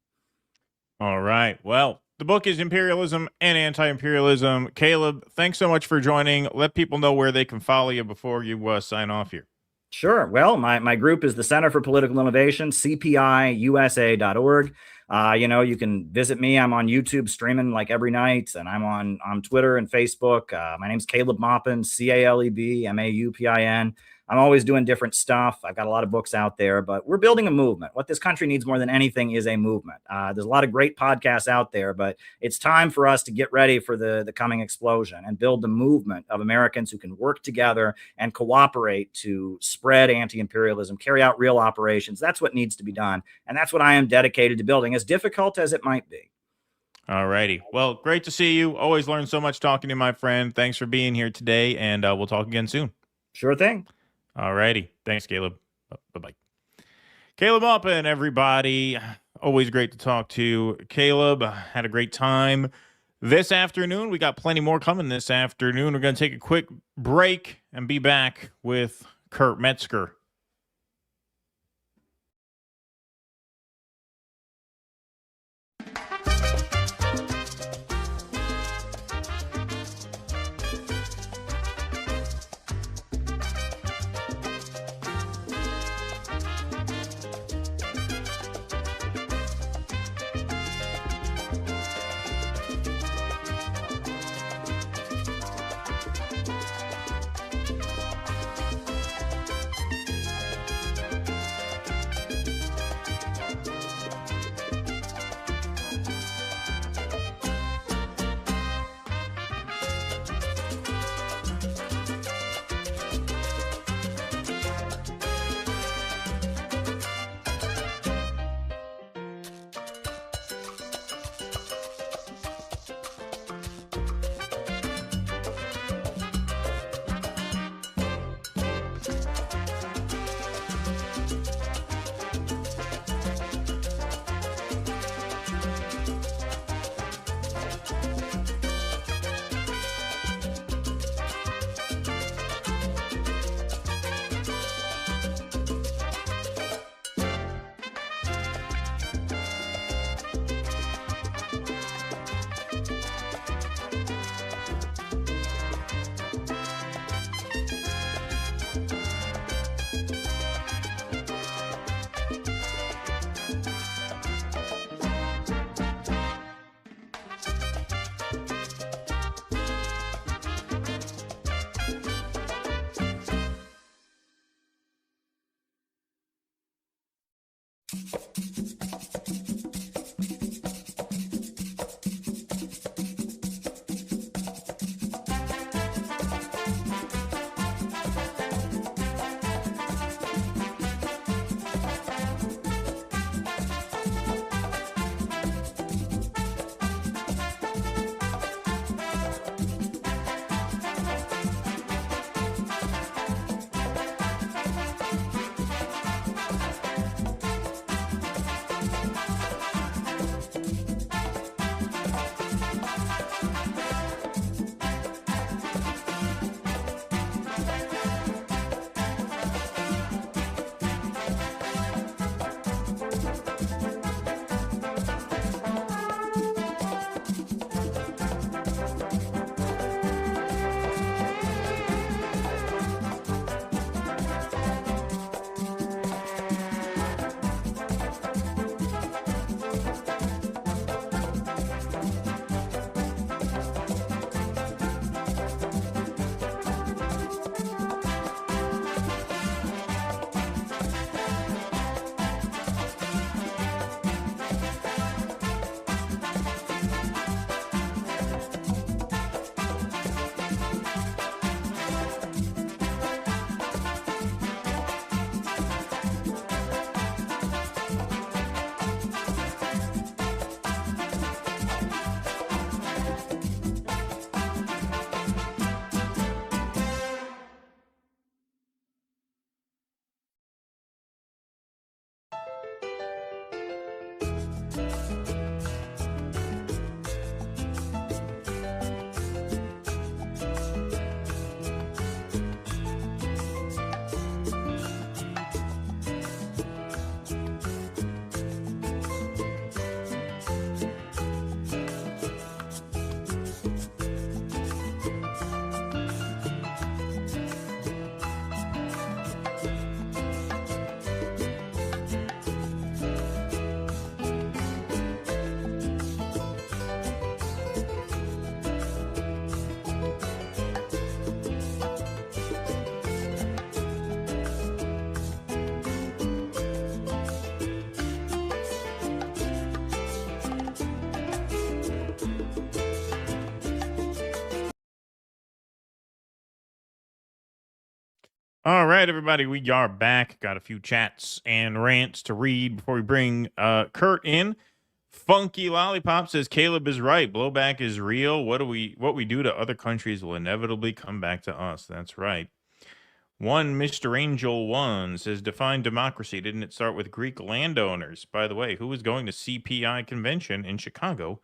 All right. Well, the book is Imperialism and Anti-Imperialism. Caleb, thanks so much for joining. Let people know where they can follow you before you sign off here. Sure. Well, my group is the Center for Political Innovation, cpiusa.org. You can visit me. I'm on YouTube streaming like every night, and I'm on Twitter and Facebook. My name's Caleb Maupin, CALEB MAUPIN. I'm always doing different stuff. I've got a lot of books out there, but we're building a movement. What this country needs more than anything is a movement. There's a lot of great podcasts out there, but it's time for us to get ready for the coming explosion and build the movement of Americans who can work together and cooperate to spread anti-imperialism, carry out real operations. That's what needs to be done. And that's what I am dedicated to building, as difficult as it might be. All righty. Well, great to see you. Always learn so much talking to you, my friend. Thanks for being here today, and we'll talk again soon. Sure thing. All righty. Thanks, Caleb. Bye-bye. Caleb Maupin, everybody. Always great to talk to Caleb. Had a great time this afternoon. We got plenty more coming this afternoon. We're going to take a quick break and be back with Kurt Metzger. All right, everybody, we are back. Got a few chats and rants to read before we bring Kurt in. Funky Lollipop says Caleb is right. Blowback is real. What we do to other countries will inevitably come back to us. That's right. One Mr. Angel 1 says define democracy. Didn't it start with Greek landowners? By the way, who is going to CPI convention in Chicago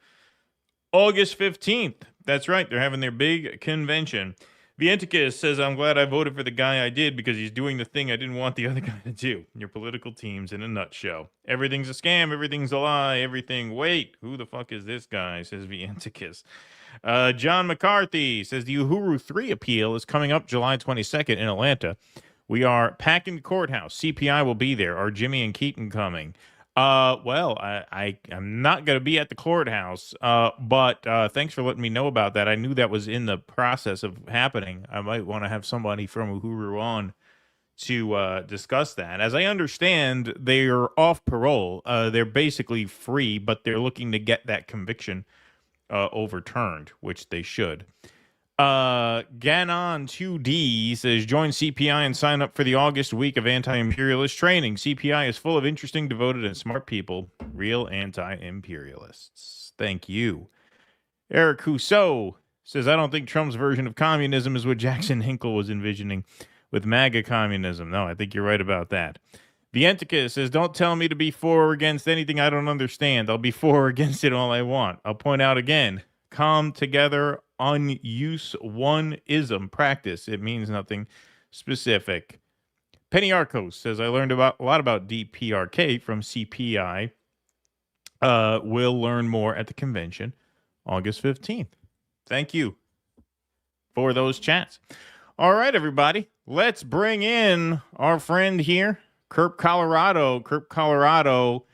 August 15th? That's right. They're having their big convention. Vienticus says, I'm glad I voted for the guy I did because he's doing the thing I didn't want the other guy to do. Your political team's in a nutshell. Everything's a scam. Everything's a lie. Everything. Wait, who the fuck is this guy? Says Vienticus. John McCarthy says the Uhuru 3 appeal is coming up July 22nd in Atlanta. We are packing the courthouse. CPI will be there. Are Jimmy and Keaton coming? Well, I'm not going to be at the courthouse, but thanks for letting me know about that. I knew that was in the process of happening. I might want to have somebody from Uhuru on to discuss that. As I understand, they're off parole. They're basically free, but they're looking to get that conviction overturned, which they should. Ganon 2D says, join CPI and sign up for the August week of anti-imperialist training. CPI is full of interesting, devoted, and smart people. Real anti-imperialists. Thank you. Eric Rousseau says, I don't think Trump's version of communism is what Jackson Hinkle was envisioning with MAGA communism. No, I think you're right about that. Vientica says, don't tell me to be for or against anything I don't understand. I'll be for or against it all I want. I'll point out again, come together on use one-ism practice. It means nothing specific. Penny Arcos says, I learned a lot about DPRK from CPI. We'll learn more at the convention August 15th. Thank you for those chats. All right, everybody, let's bring in our friend here, Kurt Colorado. Kurt Colorado,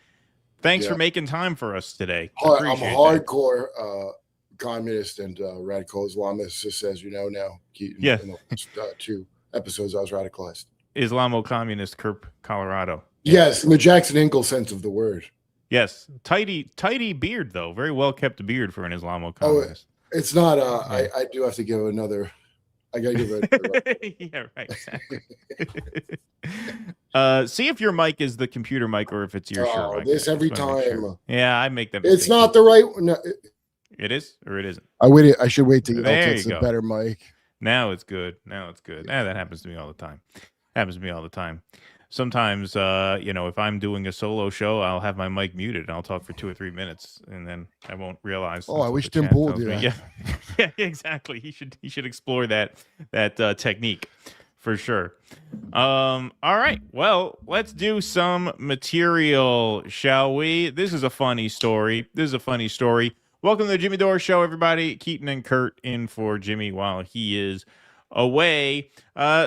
thanks for making time for us today. I'm a hardcore communist and radical Islamist, just as you know now. Yeah. In the 2 episodes I was radicalized. Islamo-communist Kurt Colorado. Yes, in the Jackson Hinkle sense of the word. Yes. Tidy beard, though. Very well-kept beard for an Islamo-communist. Oh, it's not. I do have to give another. I got to give it. Yeah, right. Exactly. See if your mic is the computer mic or if it's your shirt mic. This every time. Sure. Yeah, I make that mistake. It's not the right one. No, it is or it isn't? I should wait to get a better mic. Now it's good. That happens to me all the time. Sometimes, if I'm doing a solo show, I'll have my mic muted and I'll talk for 2 or 3 minutes and then I won't realize. Oh, I wish Tim Pool did that. Yeah, exactly. He should explore that technique for sure. All right. Well, let's do some material, shall we? This is a funny story. Welcome to the Jimmy Dore Show, everybody. Keaton and Kurt in for Jimmy while he is away.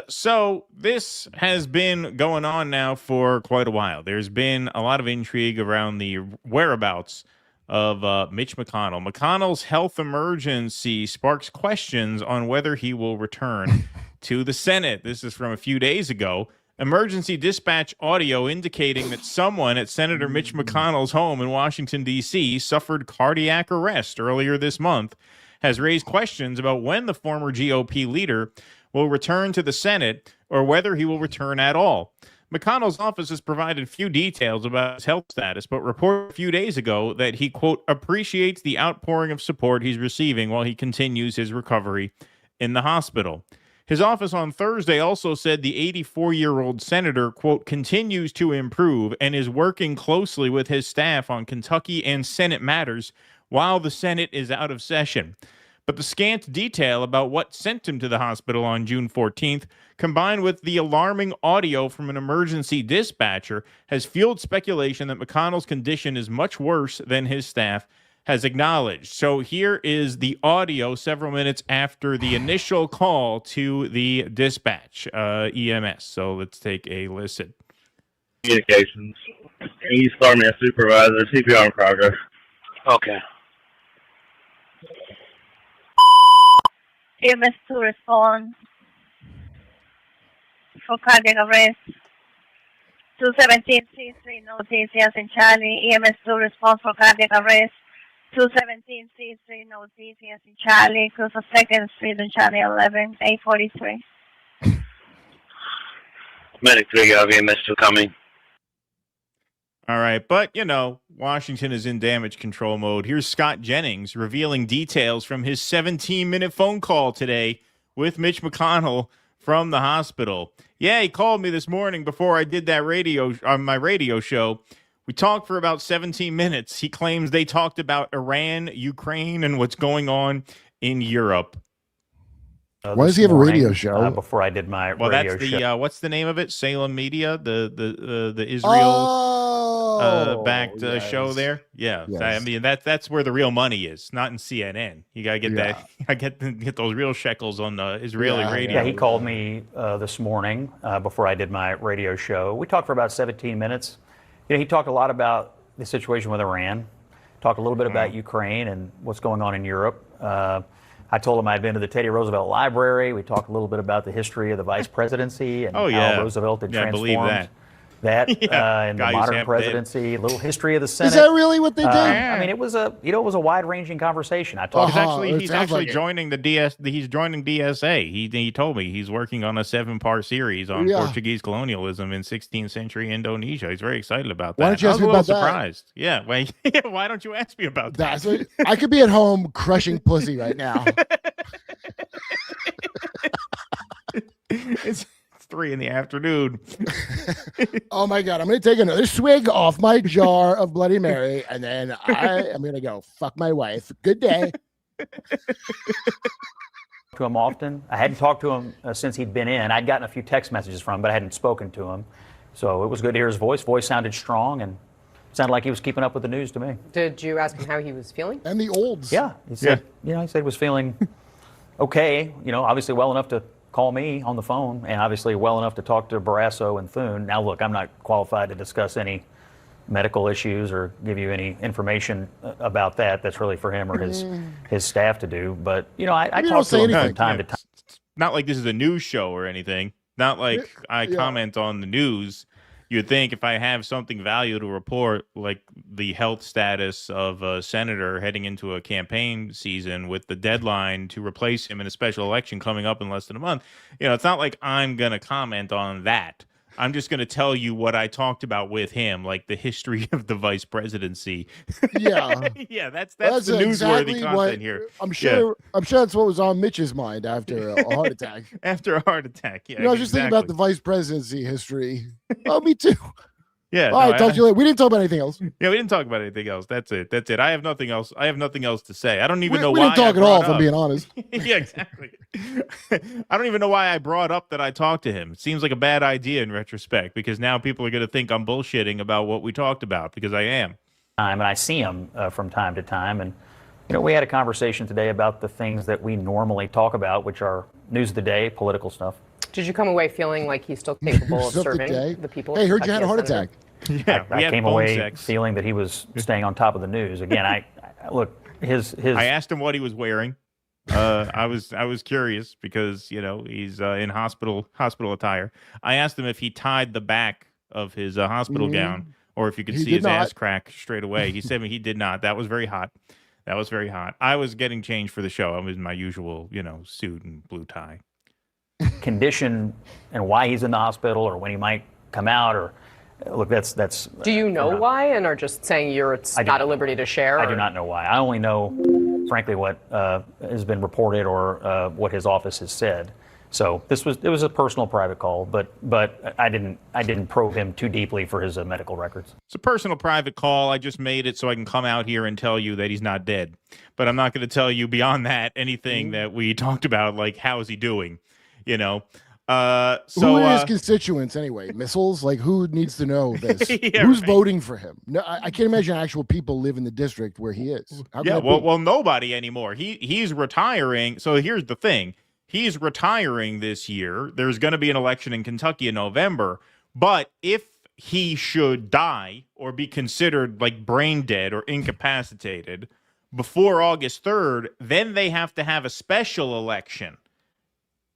So this has been going on now for quite a while. There's been a lot of intrigue around the whereabouts of Mitch McConnell. McConnell's health emergency sparks questions on whether he will return to the Senate. This is from a few days ago. Emergency dispatch audio indicating that someone at Senator Mitch McConnell's home in Washington, D.C. suffered cardiac arrest earlier this month has raised questions about when the former GOP leader will return to the Senate or whether he will return at all. McConnell's office has provided few details about his health status, but reported a few days ago that he, quote, appreciates the outpouring of support he's receiving while he continues his recovery in the hospital. His office on Thursday also said the 84-year-old senator, quote, continues to improve and is working closely with his staff on Kentucky and Senate matters while the Senate is out of session. But the scant detail about what sent him to the hospital on June 14th, combined with the alarming audio from an emergency dispatcher, has fueled speculation that McConnell's condition is much worse than his staff has acknowledged. So here is the audio several minutes after the initial call to the dispatch, EMS. So let's take a listen. Communications. East Army Supervisor, CPR in progress. Okay. EMS to respond for cardiac arrest. 217 C3 noticias in Charlie. EMS to respond for cardiac arrest. 217 C3 noticias in Charlie. Cruise of 2nd Street in Charlie 11, 843. Medic 3, EMS 2 coming. All right, but, you know, Washington is in damage control mode. Here's Scott Jennings revealing details from his 17-minute phone call today with Mitch McConnell from the hospital. Yeah, he called me this morning before I did that my radio show. We talked for about 17 minutes. He claims they talked about Iran, Ukraine, and what's going on in Europe. Why does he have a radio show? Before I did my radio show. What's the name of it? Salem Media, the Israel backed show there. Yeah, Yes. I mean that's where the real money is, not in CNN. You gotta get that. I get those real shekels on Israeli radio. Yeah, he called me this morning before I did my radio show. We talked for about 17 minutes. You know, he talked a lot about the situation with Iran. Talked a little bit about Ukraine and what's going on in Europe. I told him I'd been to the Teddy Roosevelt Library. We talked a little bit about the history of the vice presidency and how Roosevelt had transformed that in the modern presidency. A little history of the Senate. Is that really what they did? I mean, it was a wide-ranging conversation. I talked. He's actually joining the DS. He's joining DSA. He told me he's working on a 7-part series on Portuguese colonialism in 16th century Indonesia. He's very excited about that. Why don't you ask me about that? Surprised. Yeah. Why don't you ask me about that? I could be at home crushing pussy right now. It's 3 in the afternoon. Oh my God, I'm going to take another swig off my jar of Bloody Mary, and then I am going to go fuck my wife. Good day. To him often. I hadn't talked to him since he'd been in. I'd gotten a few text messages from him, but I hadn't spoken to him. So it was good to hear his voice. Voice sounded strong and sounded like he was keeping up with the news to me. Did you ask him how he was feeling? And the olds. Yeah. He said, he said he was feeling okay, obviously well enough to call me on the phone, and obviously well enough to talk to Barrasso and Thune. Now, look, I'm not qualified to discuss any medical issues or give you any information about that. That's really for him or his staff to do. But, I talk to him from time to time. Not like this is a news show or anything. Not like I comment on the news. You'd think if I have something valuable to report, like the health status of a senator heading into a campaign season with the deadline to replace him in a special election coming up in less than a month, it's not like I'm going to comment on that. I'm just going to tell you what I talked about with him, like the history of the vice presidency. Yeah. Yeah, that's the newsworthy content here. I'm sure that's what was on Mitch's mind after a heart attack. After a heart attack, yeah. I was just thinking about the vice presidency history. Oh, me too. Yeah. All right, talk to you later. We didn't talk about anything else. Yeah, we didn't talk about anything else. That's it. I have nothing else. I have nothing else to say. I don't even know why. We didn't talk at all, if I'm being honest. Yeah, exactly. I don't even know why I brought up that I talked to him. It seems like a bad idea in retrospect, because now people are going to think I'm bullshitting about what we talked about, because I am. And I see him from time to time. And, we had a conversation today about the things that we normally talk about, which are news of the day, political stuff. Did you come away feeling like he's still capable of serving the people? Hey, heard you had a heart attack. Yeah, I came away feeling that he was staying on top of the news. Again, I look, his. I asked him what he was wearing. I was curious because he's in hospital attire. I asked him if he tied the back of his hospital gown, or if you could see his ass crack straight away. He said he did not. That was very hot. I was getting changed for the show. I was in my usual suit and blue tie. Condition and why he's in the hospital, or when he might come out, or. Look, that's. Do you know why, and are just saying it's not at liberty to share? I do not know why. I only know, frankly, what has been reported or what his office has said. So it was a personal, private call, but I didn't probe him too deeply for his medical records. It's a personal, private call. I just made it so I can come out here and tell you that he's not dead. But I'm not going to tell you beyond that anything that we talked about, like how is he doing, Who are his constituents anyway? Missiles? Like, who needs to know this? Who's voting for him? No, I can't imagine actual people live in the district where he is. Well, nobody anymore. He's retiring. So here's the thing: he's retiring this year. There's going to be an election in Kentucky in November. But if he should die or be considered like brain dead or incapacitated before August 3rd, then they have to have a special election.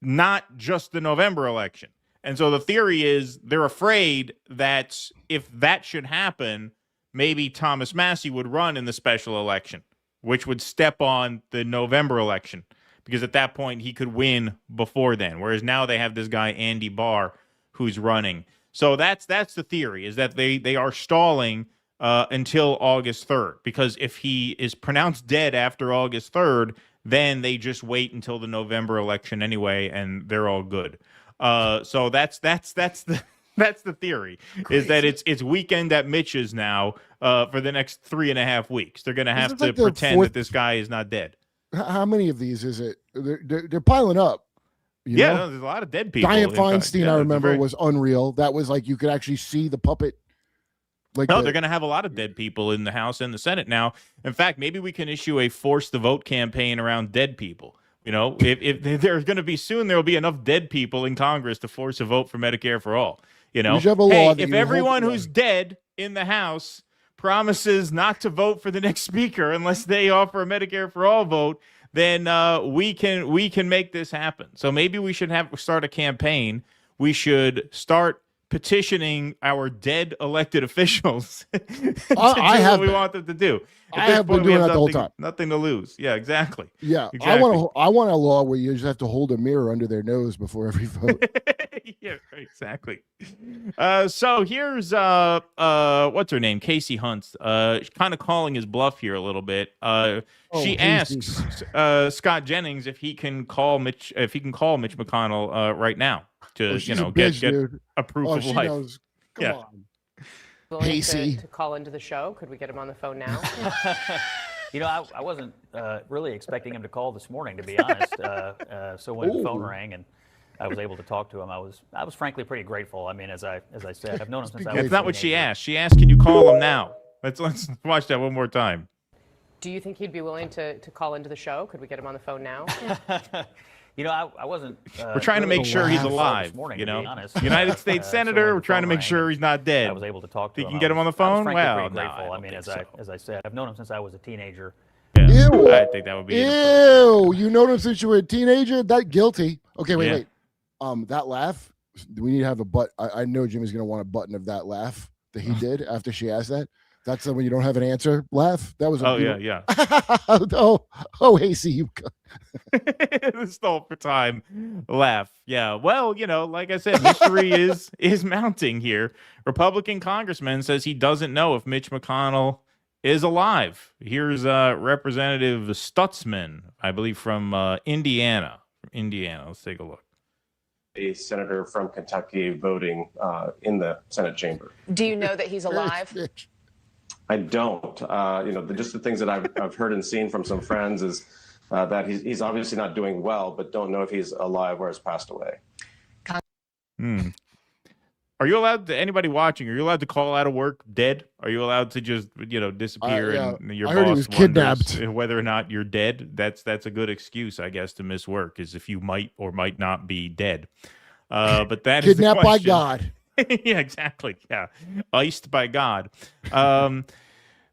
Not just the November election. And so the theory is they're afraid that if that should happen, maybe Thomas Massie would run in the special election, which would step on the November election, because at that point he could win before then. Whereas now they have this guy, Andy Barr, who's running. So that's the theory, is that they are stalling until August 3rd, because if he is pronounced dead after August 3rd, then they just wait until the November election anyway, and they're all good. So that's the theory. Crazy. Is that it's weekend at Mitch's now for the next 3.5 weeks. They're going to have to pretend that this guy is not dead. How many of these is it? They're piling up. No, there's a lot of dead people. Dianne Feinstein, I remember, was unreal. That was like you could actually see the puppet. Like they're going to have a lot of dead people in the House and the Senate now. In fact, maybe we can issue a force the vote campaign around dead people. If there's going to be soon, there will be enough dead people in Congress to force a vote for Medicare for all. If everyone who's dead in the House promises not to vote for the next speaker unless they offer a Medicare for all vote, then we can make this happen. So maybe we should start a campaign. We should start petitioning our dead elected officials to do what we want them to do. I have been doing that the whole time. Nothing to lose. Yeah, exactly. Yeah, exactly. I want a law where you just have to hold a mirror under their nose before every vote. Yeah, exactly. So here's what's her name? Casey Hunt, kind of calling his bluff here a little bit. She asks Scott Jennings if he can call Mitch McConnell right now to get a proof of life. Knows. Come on. Willing to call into the show? Could we get him on the phone now? I wasn't really expecting him to call this morning, to be honest. So when the phone rang and I was able to talk to him, I was frankly pretty grateful. I mean, as I said, I've known him since I was. That's not what she asked. She asked, "Can you call him now?" Let's watch that one more time. Do you think he'd be willing to call into the show? Could we get him on the phone now? I wasn't. We're trying to make sure he's alive. This morning, to be honest. United States Senator. We're trying to make sure he's not dead. I was able to talk to him. You can get him on the phone. Well, grateful. I mean, as I said, I've known him since I was a teenager. Yeah, Ew. I think that would be. Ew! You known him since you were a teenager? That guilty. Okay, wait. That laugh. We need to have a butt. I know Jimmy's going to want a button of that laugh that he did after she asked that. That's when you don't have an answer laugh. That was. Yeah. oh, Hasty, you. The stall for time laugh. Yeah. Well, like I said, mystery is mounting here. Republican congressman says he doesn't know if Mitch McConnell is alive. Here's Representative Stutzman, I believe, from Indiana. Let's take a look. A senator from Kentucky voting in the Senate chamber. Do you know that he's alive? I don't. Just the things that I've heard and seen from some friends is that he's obviously not doing well, but don't know if he's alive or has passed away. Are you allowed to, anybody watching, are you allowed to call out of work dead? Are you allowed to just, disappear and your boss wonders whether or not you're dead? That's a good excuse, I guess, to miss work, is if you might or might not be dead. But that is the kidnapped by question. God. Yeah, exactly. Yeah. Iced by God.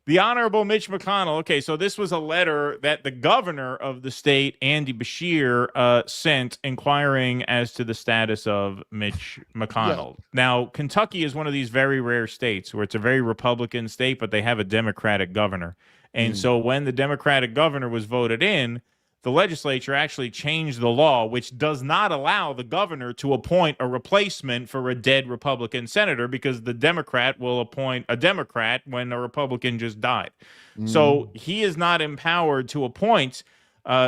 The Honorable Mitch McConnell. Okay, so this was a letter that the governor of the state, Andy Beshear, sent inquiring as to the status of Mitch McConnell. Yeah. Now, Kentucky is one of these very rare states where it's a very Republican state, but they have a Democratic governor. And so when the Democratic governor was voted in, the legislature actually changed the law, which does not allow the governor to appoint a replacement for a dead Republican senator, because the Democrat will appoint a Democrat when a Republican just died. So he is not empowered to appoint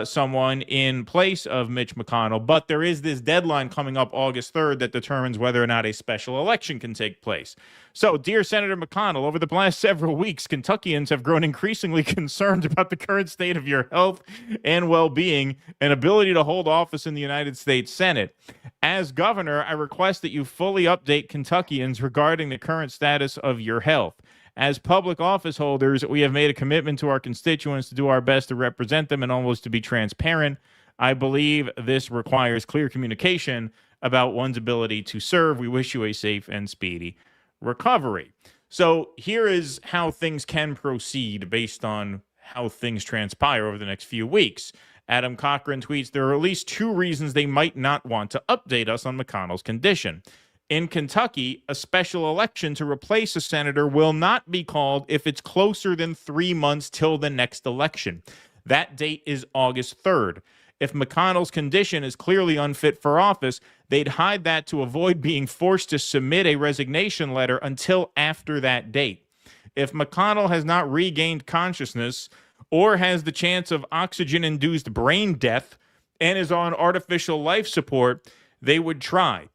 someone in place of Mitch McConnell, but there is this deadline coming up August 3rd that determines whether or not a special election can take place. So, dear Senator McConnell, over the past several weeks, Kentuckians have grown increasingly concerned about the current state of your health and well-being and ability to hold office in the United States Senate. As governor, I request that you fully update Kentuckians regarding the current status of your health. As public office holders, we have made a commitment to our constituents to do our best to represent them and almost to be transparent. I believe this requires clear communication about one's ability to serve. We wish you a safe and speedy recovery. So here is how things can proceed based on how things transpire over the next few weeks. Adam Cochran tweets, there are at least two reasons they might not want to update us on McConnell's condition. In Kentucky, a special election to replace a senator will not be called if it's closer than 3 months till the next election. That date is August 3rd. If McConnell's condition is clearly unfit for office, they'd hide that to avoid being forced to submit a resignation letter until after that date. If McConnell has not regained consciousness or has the chance of oxygen-induced brain death and is on artificial life support, they would try.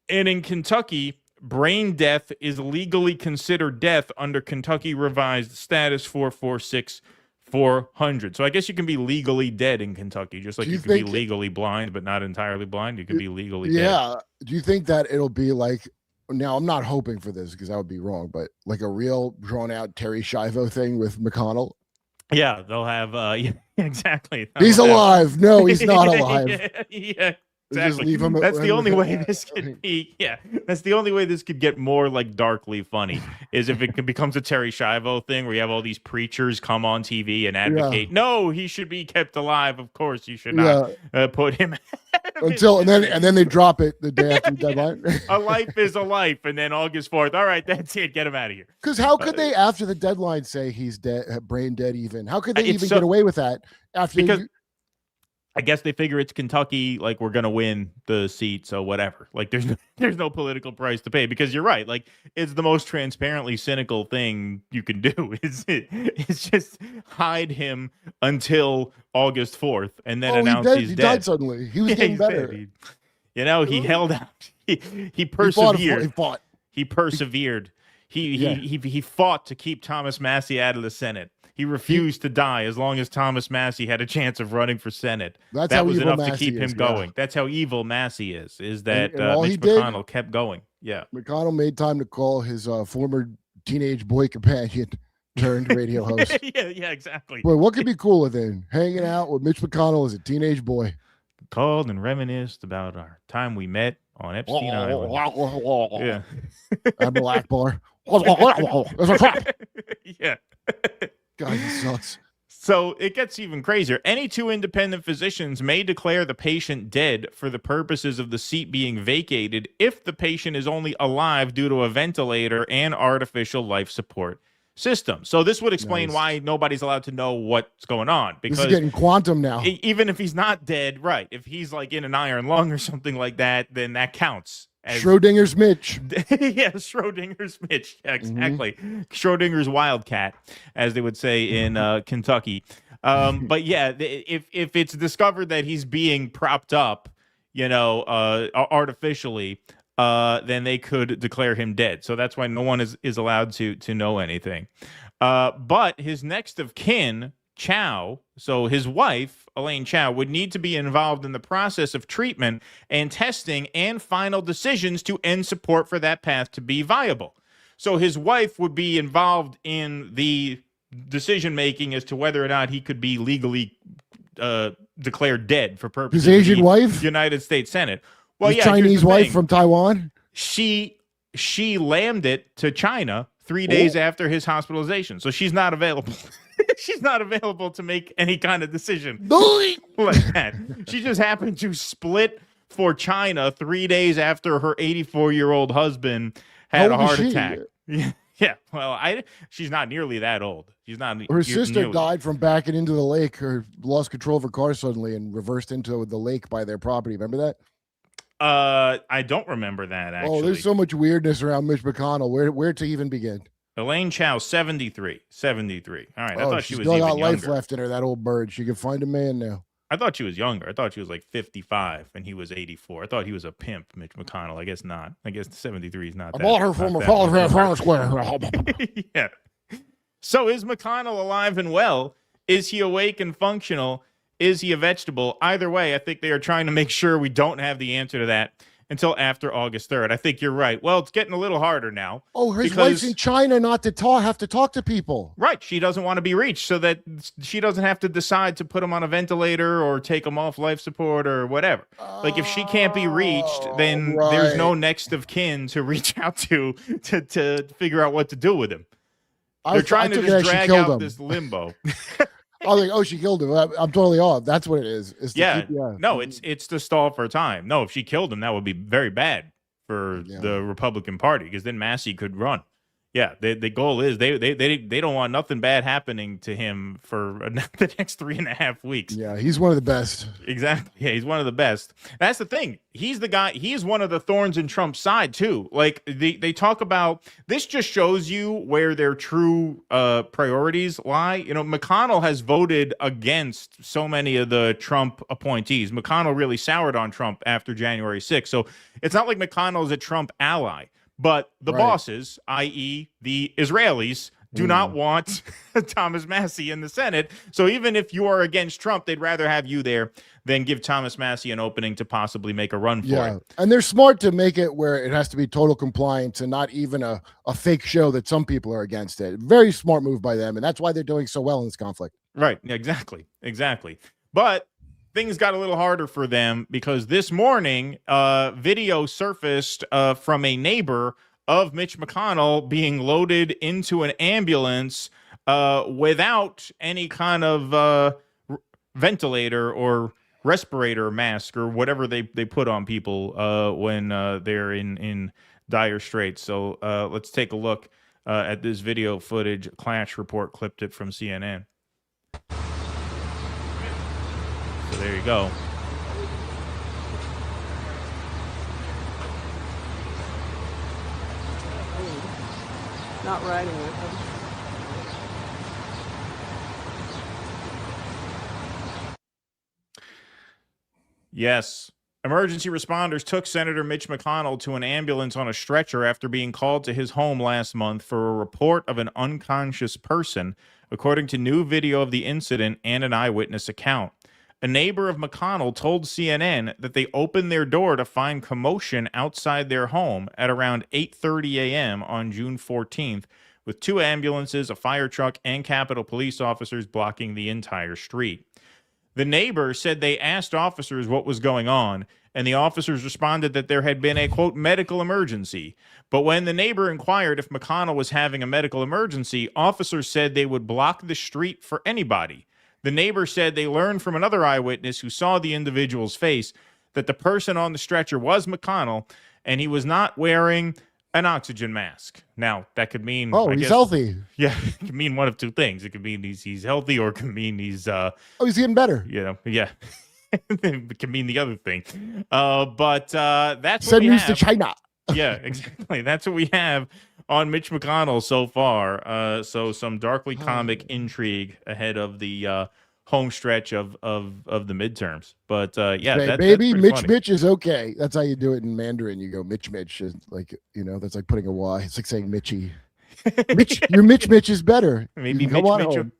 And in Kentucky, brain death is legally considered death under Kentucky Revised Status 446-400. So I guess you can be legally dead in Kentucky, just like you can be legally blind, but not entirely blind. You can be legally dead. Yeah. Do you think that it'll be like, now I'm not hoping for this because that would be wrong, but like a real drawn out Terry Schiavo thing with McConnell? Yeah, they'll have, yeah, exactly. He's alive. No, he's not alive. Yeah. Just Exactly. leave him That's the only way this could be. Yeah, that's the only way this could get more like darkly funny is if it becomes a Terry Schiavo thing where you have all these preachers come on TV and advocate, no, he should be kept alive. Of course, you should not put him until and then they drop it the day after the deadline. A life is a life, and then August 4th. All right, that's it. Get him out of here. Because how could they after the deadline say he's dead, brain dead? Even how could they even get away with that after? Because I guess they figure it's Kentucky, like we're gonna win the seat, so whatever. Like there's no political price to pay because you're right. Like it's the most transparently cynical thing you can do. It's just hide him until August 4th and then announce he's he dead. Died suddenly. He was getting better. He held out. He persevered. He fought. He persevered. He fought to keep Thomas Massey out of the Senate. He refused to die as long as Thomas Massey had a chance of running for Senate. That was enough to keep him going. That's how evil Massey is that Mitch McConnell kept going. Yeah. McConnell made time to call his former teenage boy companion turned radio host. Yeah, exactly. Boy, what could be cooler than hanging out with Mitch McConnell as a teenage boy? Called and reminisced about our time we met on Epstein Island. Yeah. Admiral Akbar. It's a trap. Yeah. God, he sucks. So it gets even crazier. Any two independent physicians may declare the patient dead for the purposes of the seat being vacated if the patient is only alive due to a ventilator and artificial life support system. So this would explain why nobody's allowed to know what's going on. Because this is getting quantum now. Even if he's not dead, right? If he's like in an iron lung or something like that, then that counts. Schrodinger's Mitch. Yeah, Schrodinger's Mitch. Yeah, exactly. Schrodinger's wildcat, as they would say in Kentucky. But yeah, if it's discovered that he's being propped up, artificially, then they could declare him dead. So that's why no one is allowed to know anything. But his next of kin, Chow, so his wife, Elaine Chow, would need to be involved in the process of treatment and testing and final decisions to end support for that path to be viable. So his wife would be involved in the decision-making as to whether or not he could be legally declared dead for purposes his Asian of the wife? United States Senate. Well, his Chinese wife from Taiwan? She lammed it to China 3 days after his hospitalization. So she's not available. She's not available to make any kind of decision like that. She just happened to split for China 3 days after her 84-year-old husband had a heart attack. Yeah. Well, she's not nearly that old. She's not. Her sister died from backing into the lake or lost control of her car suddenly and reversed into the lake by their property. Remember that? I don't remember that, actually. Oh, there's so much weirdness around Mitch McConnell. Where to even begin? Elaine Chow, 73. All right. I thought she was still even got life younger. left in her, that old bird. She can find a man now. I thought she was younger. I thought she was like 55 and he was 84. I thought he was a pimp, Mitch McConnell. I guess not. I guess 73 is not that. I bought her from a Fair Square. Yeah. So is McConnell alive and well? Is he awake and functional? Is he a vegetable? Either way, I think they are trying to make sure we don't have the answer to that until after August 3rd. I think you're right. Well, it's getting a little harder now. Oh, his wife's in China not to have to talk to people. Right. She doesn't want to be reached so that she doesn't have to decide to put him on a ventilator or take him off life support or whatever. Like if she can't be reached, then there's no next of kin to reach out to figure out what to do with him. They're trying to just drag out this limbo. I was like, oh, she killed him. I'm totally off. That's what it is. No, it's to stall for time. No, if she killed him, that would be very bad for the Republican Party because then Massey could run. Yeah, the goal is they don't want nothing bad happening to him for the next 3.5 weeks. Yeah, he's one of the best. Exactly. Yeah, he's one of the best. That's the thing. He's the guy. He's one of the thorns in Trump's side too. Like they talk about this, just shows you where their true priorities lie. You know, McConnell has voted against so many of the Trump appointees. McConnell really soured on Trump after January 6th. So it's not like McConnell's a Trump ally. But the bosses, i.e. the Israelis, do not want Thomas Massie in the Senate. So even if you are against Trump, they'd rather have you there than give Thomas Massie an opening to possibly make a run for it. And they're smart to make it where it has to be total compliance and not even a fake show that some people are against it. Very smart move by them. And that's why they're doing so well in this conflict. Right. Exactly. But things got a little harder for them because this morning, video surfaced from a neighbor of Mitch McConnell being loaded into an ambulance without any kind of ventilator or respirator mask or whatever they put on people when they're in dire straits. So let's take a look at this video footage. Clash Report clipped it from CNN. So there you go. Not riding with them. Yes. Emergency responders took Senator Mitch McConnell to an ambulance on a stretcher after being called to his home last month for a report of an unconscious person, according to new video of the incident and an eyewitness account. A neighbor of McConnell told CNN that they opened their door to find commotion outside their home at around 8:30 a.m. on June 14th, with 2 ambulances, a fire truck, and Capitol police officers blocking the entire street. The neighbor said they asked officers what was going on, and the officers responded that there had been a, quote, medical emergency. But when the neighbor inquired if McConnell was having a medical emergency, officers said they would block the street for anybody. The neighbor said they learned from another eyewitness who saw the individual's face that the person on the stretcher was McConnell, and he was not wearing an oxygen mask. Now, that could mean... he's healthy. Yeah, it could mean one of two things. It could mean he's healthy, or it could mean he's... he's getting better. You know, yeah. It can mean the other thing. But that's Send what we news have. to China. Yeah, exactly. That's what we have on Mitch McConnell so far. So some darkly comic intrigue ahead of the home stretch of the midterms. But yeah, Hey, that's baby, pretty Mitch funny. Mitch is okay. That's how you do it in Mandarin. You go Mitch Mitch. Is like, you know, that's like putting a Y. It's like saying Mitchy. Mitch, your Mitch Mitch is better. Maybe You can go on home.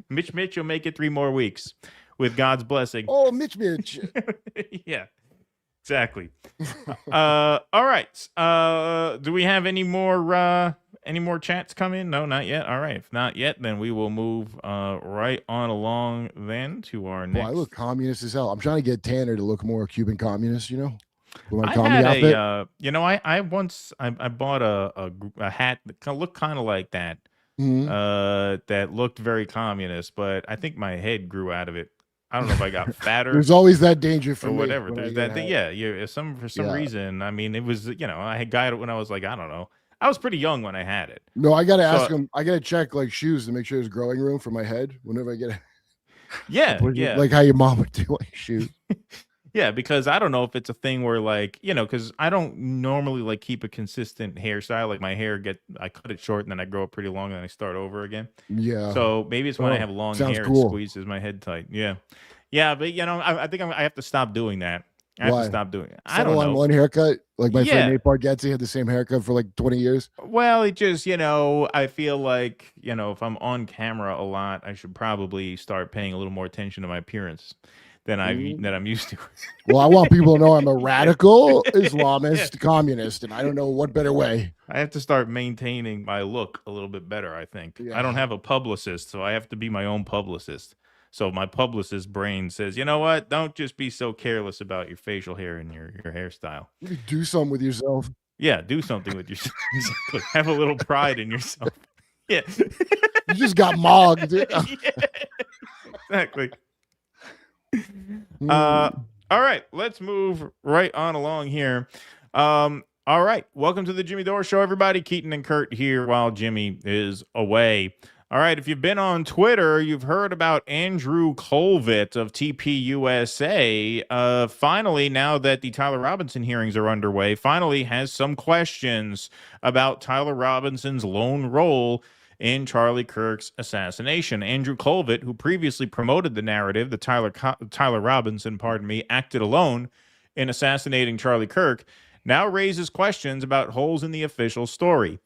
Mitch Mitch will make it 3 more weeks with God's blessing. Oh, Mitch Mitch. Yeah, exactly. All right. Do we have any more chats come in? No, not yet. All right. If not yet, then we will move right on along then to our Boy, next. I look communist as hell. I'm trying to get Tanner to look more Cuban communist, you know? With my I commie had outfit. I once bought a hat that looked kind of like that. Mhm. That looked very communist, but I think my head grew out of it. I don't know if I got fatter. There's always that danger for or me whatever. when I There's get that thing. hat. Yeah. For some Yeah. reason. I mean, it was, I had got it when I was like, I don't know. I was pretty young when I had it. No, I gotta So- ask him. I gotta check like shoes to make sure there's growing room for my head whenever I get it. Yeah. Yeah. Like how your mom would do like shoes. Yeah, because I don't know if it's a thing where like, because I don't normally like keep a consistent hairstyle. Like my hair I cut it short and then I grow it pretty long and then I start over again. Yeah. So maybe it's when I Oh, have long sounds hair, cool. it squeezes my head tight. Yeah. Yeah, but I think I have to stop doing that. I have Why? to stop doing it. I Settle don't on know. one haircut. Like my Yeah. friend Nate Bargatze had the same haircut for like 20 years. Well, it just, I feel like, if I'm on camera a lot, I should probably start paying a little more attention to my appearance than I'm used to. Well, I want people to know I'm a radical Islamist communist, and I don't know what better way. I have to start maintaining my look a little bit better, I think. I don't have a publicist, so I have to be my own publicist. So my publicist brain says, you know what? Don't just be so careless about your facial hair and your hairstyle. You do something with yourself. Yeah, do something with yourself. Exactly. Have a little pride in yourself. Yeah. You just got mogged. Dude. Exactly. All right, let's move right on along here. All right. Welcome to the Jimmy Dore Show, everybody. Keaton and Kurt here while Jimmy is away. All right. If you've been on Twitter, you've heard about Andrew Colvett of TPUSA. Finally, now that the Tyler Robinson hearings are underway, finally has some questions about Tyler Robinson's lone role in Charlie Kirk's assassination. Andrew Colvett, who previously promoted the narrative that Tyler Robinson, acted alone in assassinating Charlie Kirk, now raises questions about holes in the official story.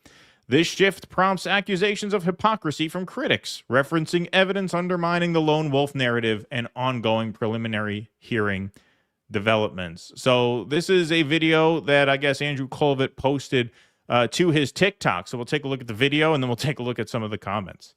This shift prompts accusations of hypocrisy from critics, referencing evidence undermining the lone wolf narrative and ongoing preliminary hearing developments. So this is a video that I guess Andrew Colvett posted to his TikTok. So we'll take a look at the video, and then we'll take a look at some of the comments.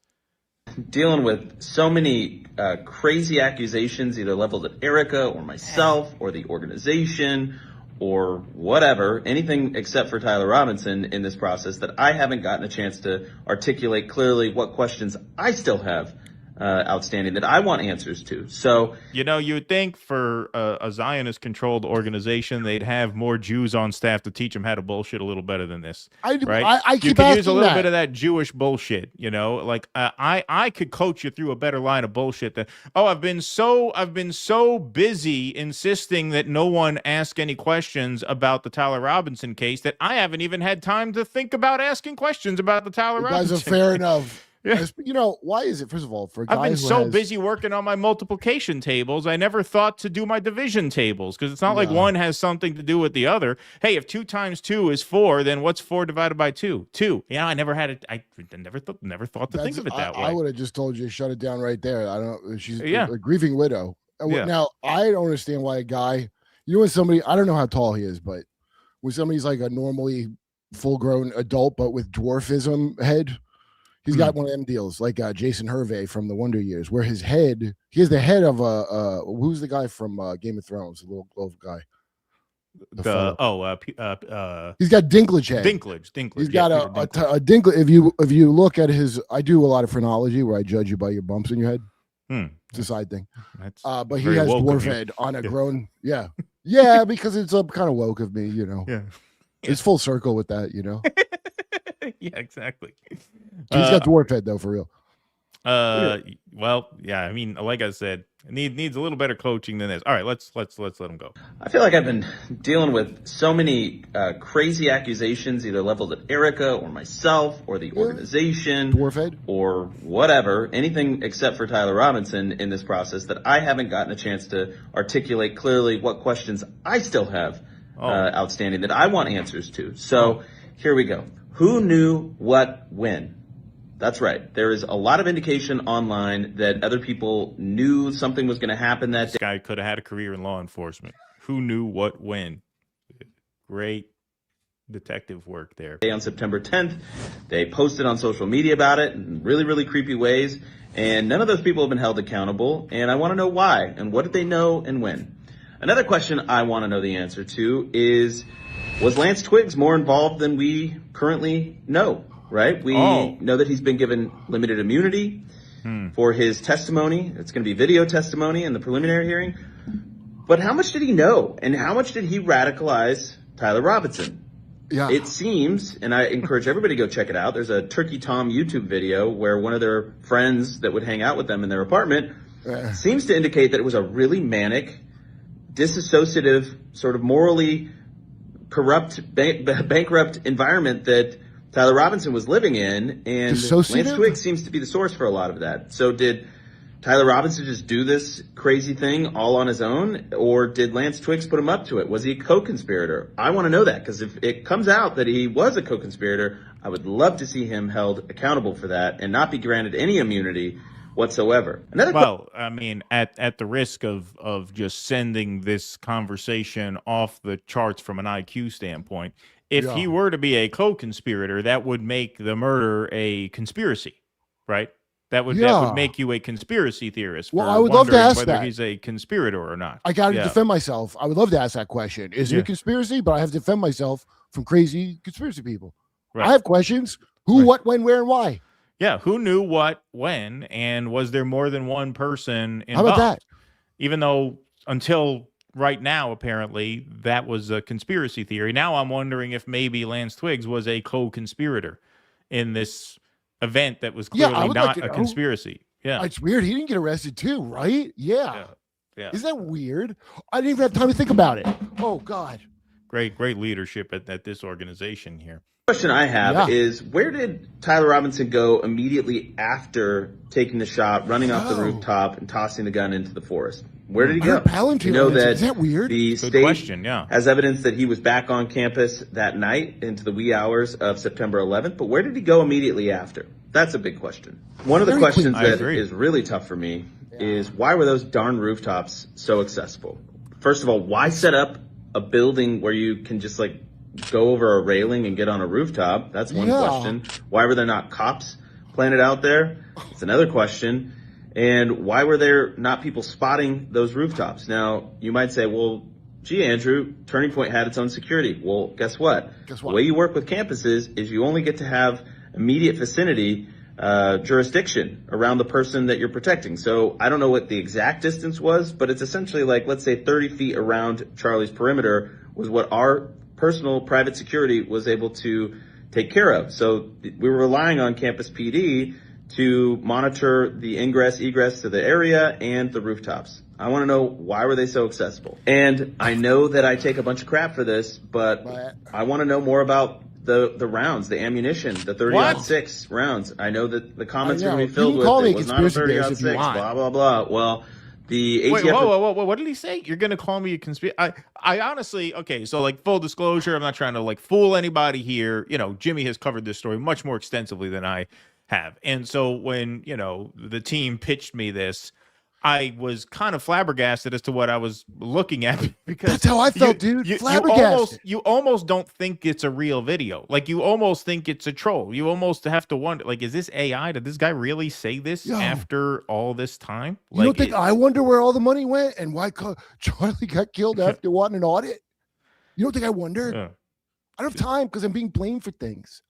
Dealing with so many crazy accusations, either leveled at Erica or myself or the organization or whatever, anything except for Tyler Robinson in this process, that I haven't gotten a chance to articulate clearly what questions I still have outstanding that I want answers to. So, you know, you would think for a Zionist-controlled organization, they'd have more Jews on staff to teach them how to bullshit a little better than this. Right? I keep you could use a little that. bit of that Jewish bullshit. You know, like I could coach you through a better line of bullshit. That I've been so busy insisting that no one ask any questions about the Tyler Robinson case that I haven't even had time to think about asking questions about the Tyler Robinson. Guys are fair case. enough. Yeah. You know, why is it, first of all, for a guy I've been who so has, busy working on my multiplication tables, I never thought to do my division tables, because it's not like one has something to do with the other. Hey, if 2 times 2 is 4, then what's 4 divided by 2? 2. Yeah, I never had it. I never thought to think of it that way. I would have just told you to shut it down right there. I don't. She's Yeah. a grieving widow. Yeah. Now, I don't understand why a guy, you know, when somebody, I don't know how tall he is, but when somebody's like a normally full-grown adult but with dwarfism head, he's got one of them deals like Jason Hervey from the Wonder Years, where his head, he has the head of who's the guy from Game of Thrones, the little glove guy. He's got Dinklage head. Dinklage. He's got a Dinklage. If you look at his, I do a lot of phrenology where I judge you by your bumps in your head. It's a side thing. But he has dwarf head on a grown. Yeah, because it's kind of woke of me, you know. Yeah. It's full circle with that, you know. Yeah, exactly. He's got dwarf head though, for real. Well, yeah. I mean, like I said, needs a little better coaching than this. All right, let's let him go. I feel like I've been dealing with so many crazy accusations, either leveled at Erica or myself or the organization or whatever, anything except for Tyler Robinson in this process, that I haven't gotten a chance to articulate clearly what questions I still have outstanding that I want answers to. So here we go. Who knew what when? That's right. There is a lot of indication online that other people knew something was going to happen that day. This guy could have had a career in law enforcement. Who knew what when? Great detective work there. On September 10th, they posted on social media about it in really, really creepy ways. And none of those people have been held accountable. And I want to know why. And what did they know and when? Another question I want to know the answer to is, was Lance Twiggs more involved than we currently know? Right? We know that he's been given limited immunity for his testimony. It's going to be video testimony in the preliminary hearing. But how much did he know? And how much did he radicalize Tyler Robinson? Yeah. It seems, and I encourage everybody to go check it out, there's a Turkey Tom YouTube video where one of their friends that would hang out with them in their apartment seems to indicate that it was a really manic, disassociative, sort of morally corrupt, bankrupt environment that Tyler Robinson was living in, and Lance Twiggs seems to be the source for a lot of that. So did Tyler Robinson just do this crazy thing all on his own, or did Lance Twiggs put him up to it? Was he a co-conspirator? I want to know that, because if it comes out that he was a co-conspirator, I would love to see him held accountable for that and not be granted any immunity whatsoever. I mean, at the risk of just sending this conversation off the charts from an IQ standpoint, if he were to be a co-conspirator, that would make the murder a conspiracy, right? That would make you a conspiracy theorist. Well, I would love to ask whether that. he's a conspirator or not. I got to defend myself. I would love to ask that question. Is it a conspiracy? But I have to defend myself from crazy conspiracy people. Right. I have questions. Who, what, when, where, and why? Yeah, who knew what, when, and was there more than one person involved? How about that? Even though until right now, apparently, that was a conspiracy theory. Now I'm wondering if maybe Lance Twiggs was a co-conspirator in this event that was clearly not a conspiracy. Yeah. It's weird. He didn't get arrested too, right? Yeah. Yeah. Isn't that weird? I didn't even have time to think about it. Oh, God. Great leadership at this organization here. Question I have is, where did Tyler Robinson go immediately after taking the shot, running off the rooftop, and tossing the gun into the forest? Where did he go? You know that is that weird? The state has evidence that he was back on campus that night into the wee hours of September 11th, but where did he go immediately after? That's a big question. One of the questions that is really tough for me is, why were those darn rooftops so accessible? First of all, why set up a building where you can just like go over a railing and get on a rooftop? That's one question. Why were there not cops planted out there? It's another question. And why were there not people spotting those rooftops? Now, you might say, well, gee, Andrew, Turning Point had its own security. Well, guess what? The way you work with campuses is you only get to have immediate vicinity jurisdiction around the person that you're protecting. So I don't know what the exact distance was, but it's essentially like, let's say 30 feet around Charlie's perimeter was what our personal private security was able to take care of. So we were relying on campus PD to monitor the ingress, egress to the area and the rooftops. I want to know, why were they so accessible? And I know that I take a bunch of crap for this, but I want to know more about the rounds, the ammunition, the 30-06 rounds. I know that the comments are going to be filled with, it was not a 30-06, blah, blah, blah. Well, the ATF... Wait, whoa, what did he say? You're going to call me a conspiracy? I honestly, okay, so like full disclosure, I'm not trying to like fool anybody here. You know, Jimmy has covered this story much more extensively than I have. And so when, you know, the team pitched me this, I was kind of flabbergasted as to what I was looking at, because that's how I felt, dude. Flabbergasted. You almost don't think it's a real video. Like, you almost think it's a troll. You almost have to wonder, like, is this AI? Did this guy really say this after all this time? You don't think I wonder where all the money went and why Charlie got killed after wanting an audit? You don't think I wonder? I don't have time because I'm being blamed for things.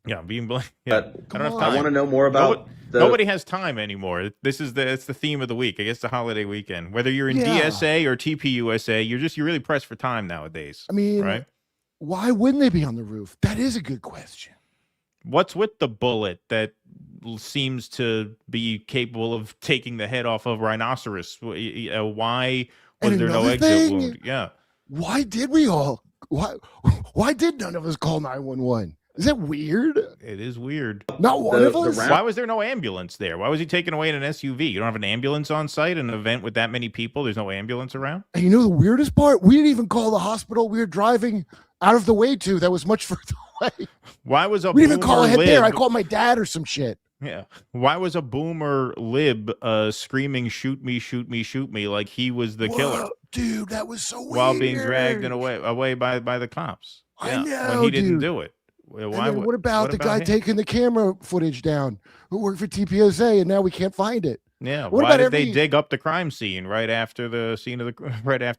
Yeah, being blamed. Yeah, I don't have time. I want to know more about nobody has time anymore. It's the theme of the week. I guess the holiday weekend. Whether you're in DSA or TPUSA, you're really pressed for time nowadays. I mean, right? Why wouldn't they be on the roof? That is a good question. What's with the bullet that seems to be capable of taking the head off of a rhinoceros? Why was there no exit wound? Yeah. Why did we all? Why did none of us call 911? Is that weird? It is weird. Not one of us? Why was there no ambulance there? Why was he taken away in an SUV? You don't have an ambulance on site in an event with that many people? There's no ambulance around? And you know the weirdest part? We didn't even call the hospital we were driving out of the way to. That was much further away. Why was a We didn't even call ahead lib, there. I called my dad or some shit. Yeah. Why was a boomer lib screaming, shoot me, shoot me, shoot me, like he was the killer? Dude, that was so weird. While being dragged away by the cops. I know, when he didn't dude. do it. Why, what about the guy him? taking the camera footage down who worked for TPSA and now we can't find it? Yeah. What Why about did they dig up the crime scene right after the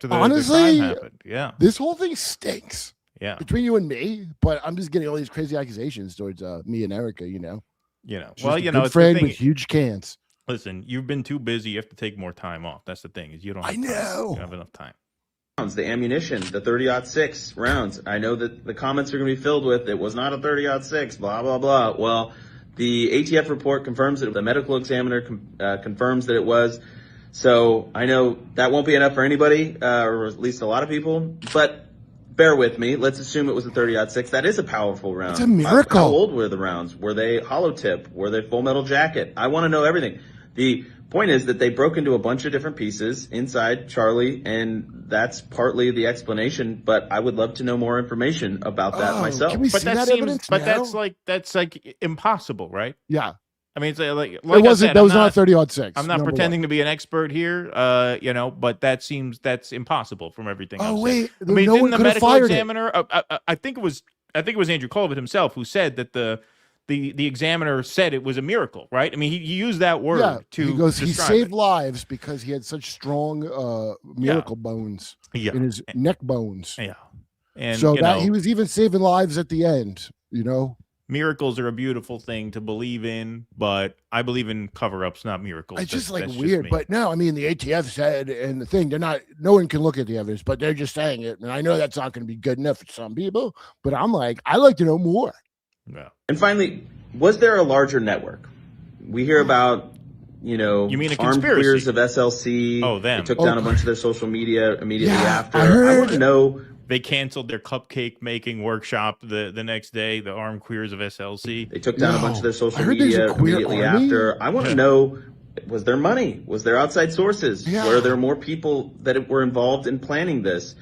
Honestly, crime happened? Yeah. This whole thing stinks. Yeah. Between you and me, but I'm just getting all these crazy accusations towards me and Erica, you know. She's a it's good friend the thing. with huge cans. Listen, you've been too busy. You have to take more time off. That's the thing. Is you don't have time. You don't have enough time. The ammunition, the 30-06 rounds. I know that the comments are going to be filled with, it was not a 30-06, blah, blah, blah. Well, the ATF report confirms it. The medical examiner confirms that it was. So I know that won't be enough for anybody, or at least a lot of people. But bear with me. Let's assume it was a 30-06. That is a powerful round. It's a miracle. How old were the rounds? Were they hollow tip? Were they full metal jacket? I want to know everything. The point is that they broke into a bunch of different pieces inside Charlie, and that's partly the explanation, but I would love to know more information about that myself. Can we see that evidence now? That's like impossible, right? Yeah. I mean, it's like it wasn't. That was not 30-06. I'm not pretending to be an expert here, but that's impossible from everything. Oh I've wait, said. I mean, no didn't one the could have medical fired examiner? I think it was Andrew Colvin himself who said that the examiner said it was a miracle, right? I mean, he used that word to he goes, he describe saved it. lives because he had such strong miracle bones in his neck bones. Yeah, and so that he was even saving lives at the end, you know. miracles are a beautiful thing to believe in, but I believe in cover-ups, not miracles. It's just like that's weird, me. but no, I mean the ATF said, and the thing, no one can look at the evidence, but they're just saying it, and I know that's not going to be good enough for some people, but I'm like, I'd like to know more. Yeah. And finally, was there a larger network? We hear about, You mean a armed conspiracy? queers of SLC. Oh, them. They took down a bunch of their social media immediately after. I want to know. They canceled their cupcake making workshop the next day, the armed queers of SLC. They took down a bunch of their social media immediately after. I want to know, was there money? Was there outside sources? Were there more people that were involved in planning this?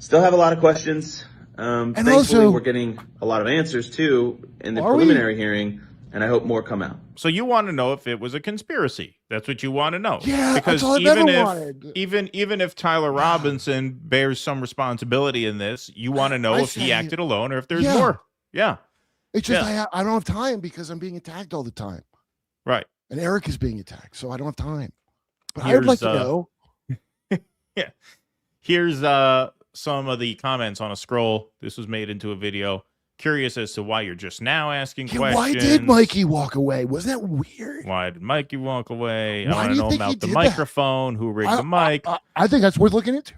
Still have a lot of questions. Thankfully, also, we're getting a lot of answers, too, in the preliminary hearing, and I hope more come out. So you want to know if it was a conspiracy. That's what you want to know. Yeah, because that's all I've even ever if wanted. even if Tyler Robinson bears some responsibility in this, you want to know if he acted alone or if there's more. Yeah. It's just I don't have time because I'm being attacked all the time. Right. And Eric is being attacked, so I don't have time. But I would like to know. Yeah. Here's some of the comments on a scroll. This was made into a video. Curious as to why you're just now asking questions. Why did Mikey walk away? Wasn't that weird? Why did Mikey walk away? Why I want do to you know think he about the did that? microphone. Who rigged the mic? I think that's worth looking into.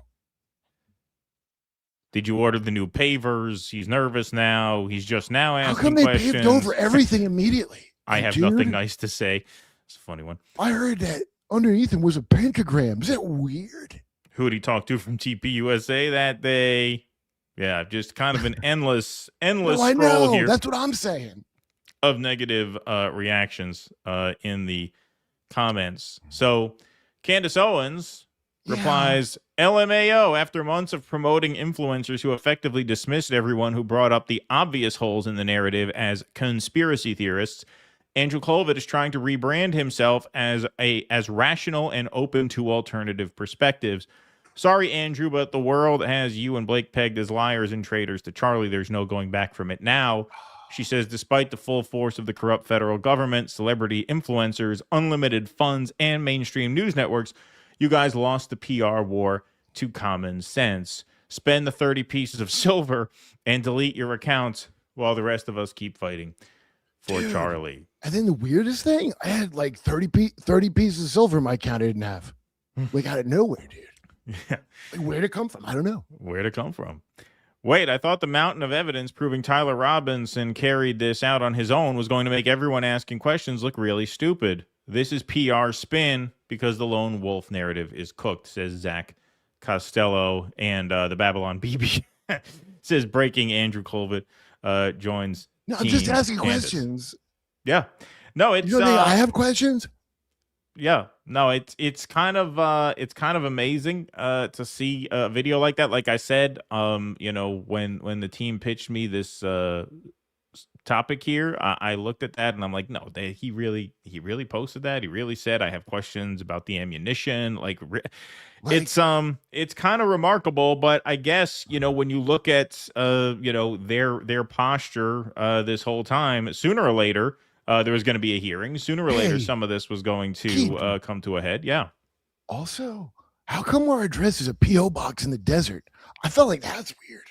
Did you order the new pavers? He's nervous now. He's just now asking How come they questions. paved over everything immediately? I have Dude, nothing nice to say. It's a funny one. I heard that underneath him was a pentagram. Is that weird? Who did he talk to from TPUSA that day? Yeah, just kind of an endless No, I scroll know. here That's what I'm saying. of negative reactions in the comments. So Candace Owens replies, LMAO, after months of promoting influencers who effectively dismissed everyone who brought up the obvious holes in the narrative as conspiracy theorists, Andrew Colvett is trying to rebrand himself as rational and open to alternative perspectives. Sorry, Andrew, but the world has you and Blake pegged as liars and traitors to Charlie. There's no going back from it now. She says, despite the full force of the corrupt federal government, celebrity influencers, unlimited funds, and mainstream news networks, you guys lost the PR war to common sense. Spend the 30 pieces of silver and delete your accounts while the rest of us keep fighting for Charlie. And then the weirdest thing, I had like 30 pieces of silver in my account I didn't have. Like out of nowhere, dude. Yeah. Like, where'd it come from? I don't know. Where'd it come from? Wait, I thought the mountain of evidence proving Tyler Robinson carried this out on his own was going to make everyone asking questions look really stupid. This is PR spin because the lone wolf narrative is cooked, says Zach Costello. And the Babylon BB says breaking Andrew Colvett joins. No, I'm just asking questions. Yeah. No, it's I have questions. Yeah, no, it's kind of amazing to see a video like that. Like I said, when the team pitched me this topic here, I looked at that and I'm like, no, he really posted that. He really said, I have questions about the ammunition. It's kind of remarkable, but I guess when you look at their posture this whole time, sooner or later. There was going to be a hearing. Sooner or later, some of this was going to come to a head. Yeah. Also, how come our address is a P.O. box in the desert? I felt like that's weird.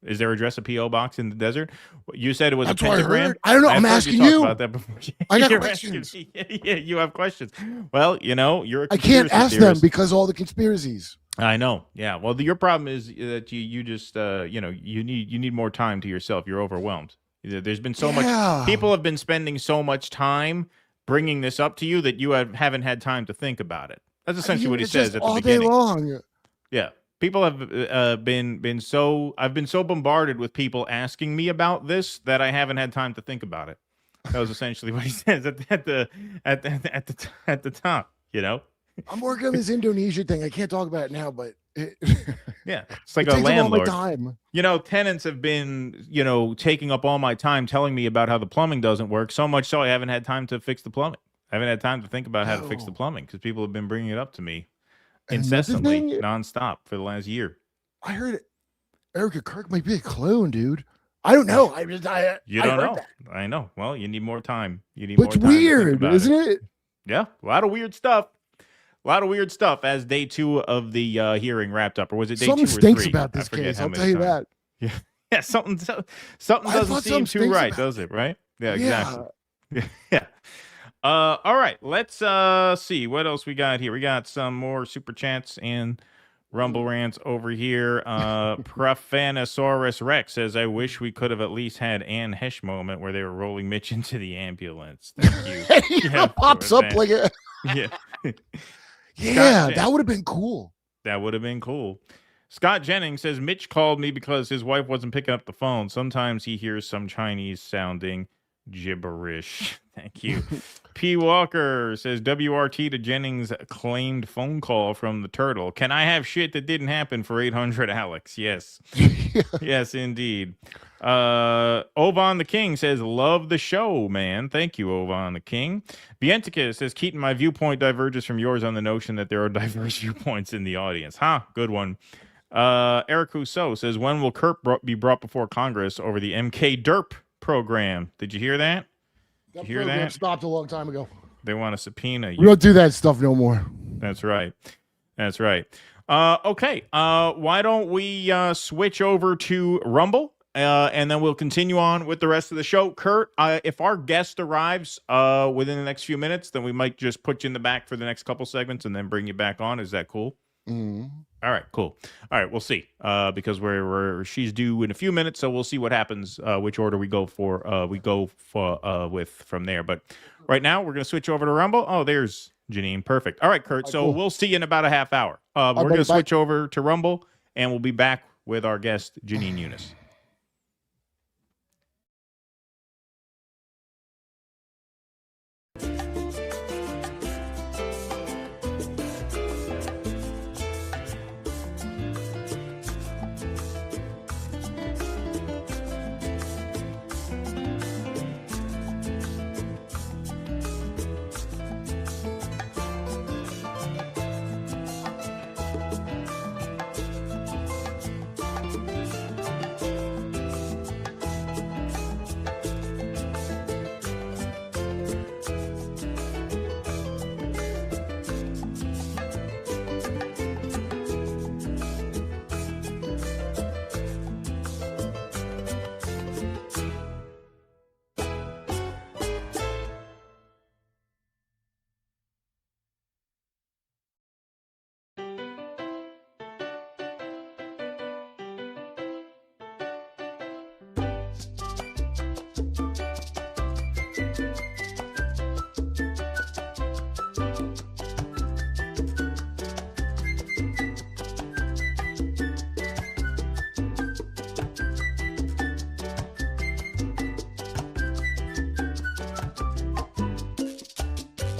Is there address a P.O. box in the desert? You said it was that's a pentagram? I don't know. I'm asking you. About that before. I got questions. Yeah, you have questions. Well, you're a I can't ask them because all the conspiracies. I know. Yeah. Well, your problem is that you just, you need more time to yourself. You're overwhelmed. There's been so much. People have been spending so much time bringing this up to you that you haven't had time to think about it. That's essentially what he says at the beginning. All day long. Yeah, people have been so. I've been so bombarded with people asking me about this that I haven't had time to think about it. That was essentially what he says at the top. I'm working on this Indonesia thing. I can't talk about it now, but yeah, it's like it a landlord. all my time. Tenants have been, taking up all my time telling me about how the plumbing doesn't work. So much so I haven't had time to fix the plumbing. I haven't had time to think about how to fix the plumbing because people have been bringing it up to me incessantly, nonstop for the last year. I heard Erica Kirk might be a clone, dude. I don't know. You don't know. I know. Well, you need more time. You need but more it's time. It's weird, isn't it? Yeah, a lot of weird stuff. A lot of weird stuff as day 2 of the hearing wrapped up. Or was it day 2 or 3? Something stinks about this case. I'll tell you that. Yeah. Yeah, something doesn't seem too right, does it? Right? Yeah, exactly. Yeah. All right, let's see what else we got here. We got some more super chats and Rumble rants over here. Profanosaurus Rex says, "I wish we could have at least had Anne Hesh moment where they were rolling Mitch into the ambulance." Thank you. Yeah, pops up like a yeah. yeah, that would have been cool. That would have been cool. Scott Jennings says, "Mitch called me because his wife wasn't picking up the phone. Sometimes he hears some Chinese sounding gibberish." Thank you. P. Walker says, "WRT to Jennings claimed phone call from the turtle. Can I have shit that didn't happen for 800 Alex?" Yes. Yes, indeed. Ovan the King says, "Love the show, man." Thank you, Ovan the King. Bientica says, "Keaton, my viewpoint diverges from yours on the notion that there are diverse viewpoints in the audience." Good one. Eric Rousseau says, "When will Kurt be brought before Congress over the MK DERP program?" Did you hear that? That Did you hear program that? stopped a long time ago. They want to subpoena you. We don't do that stuff no more. That's right. That's right. Okay. Why don't we switch over to Rumble, and then we'll continue on with the rest of the show. Kurt, if our guest arrives within the next few minutes, then we might just put you in the back for the next couple segments and then bring you back on. Is that cool? Mm. All right, cool. All right, we'll see. Because she's due in a few minutes, so we'll see what happens. Which order we go for? With from there. But right now, we're gonna switch over to Rumble. Oh, there's Janine. Perfect. All right, Kurt. So we'll see you in about a half hour. We're gonna switch over to Rumble, and we'll be back with our guest Janine Eunice.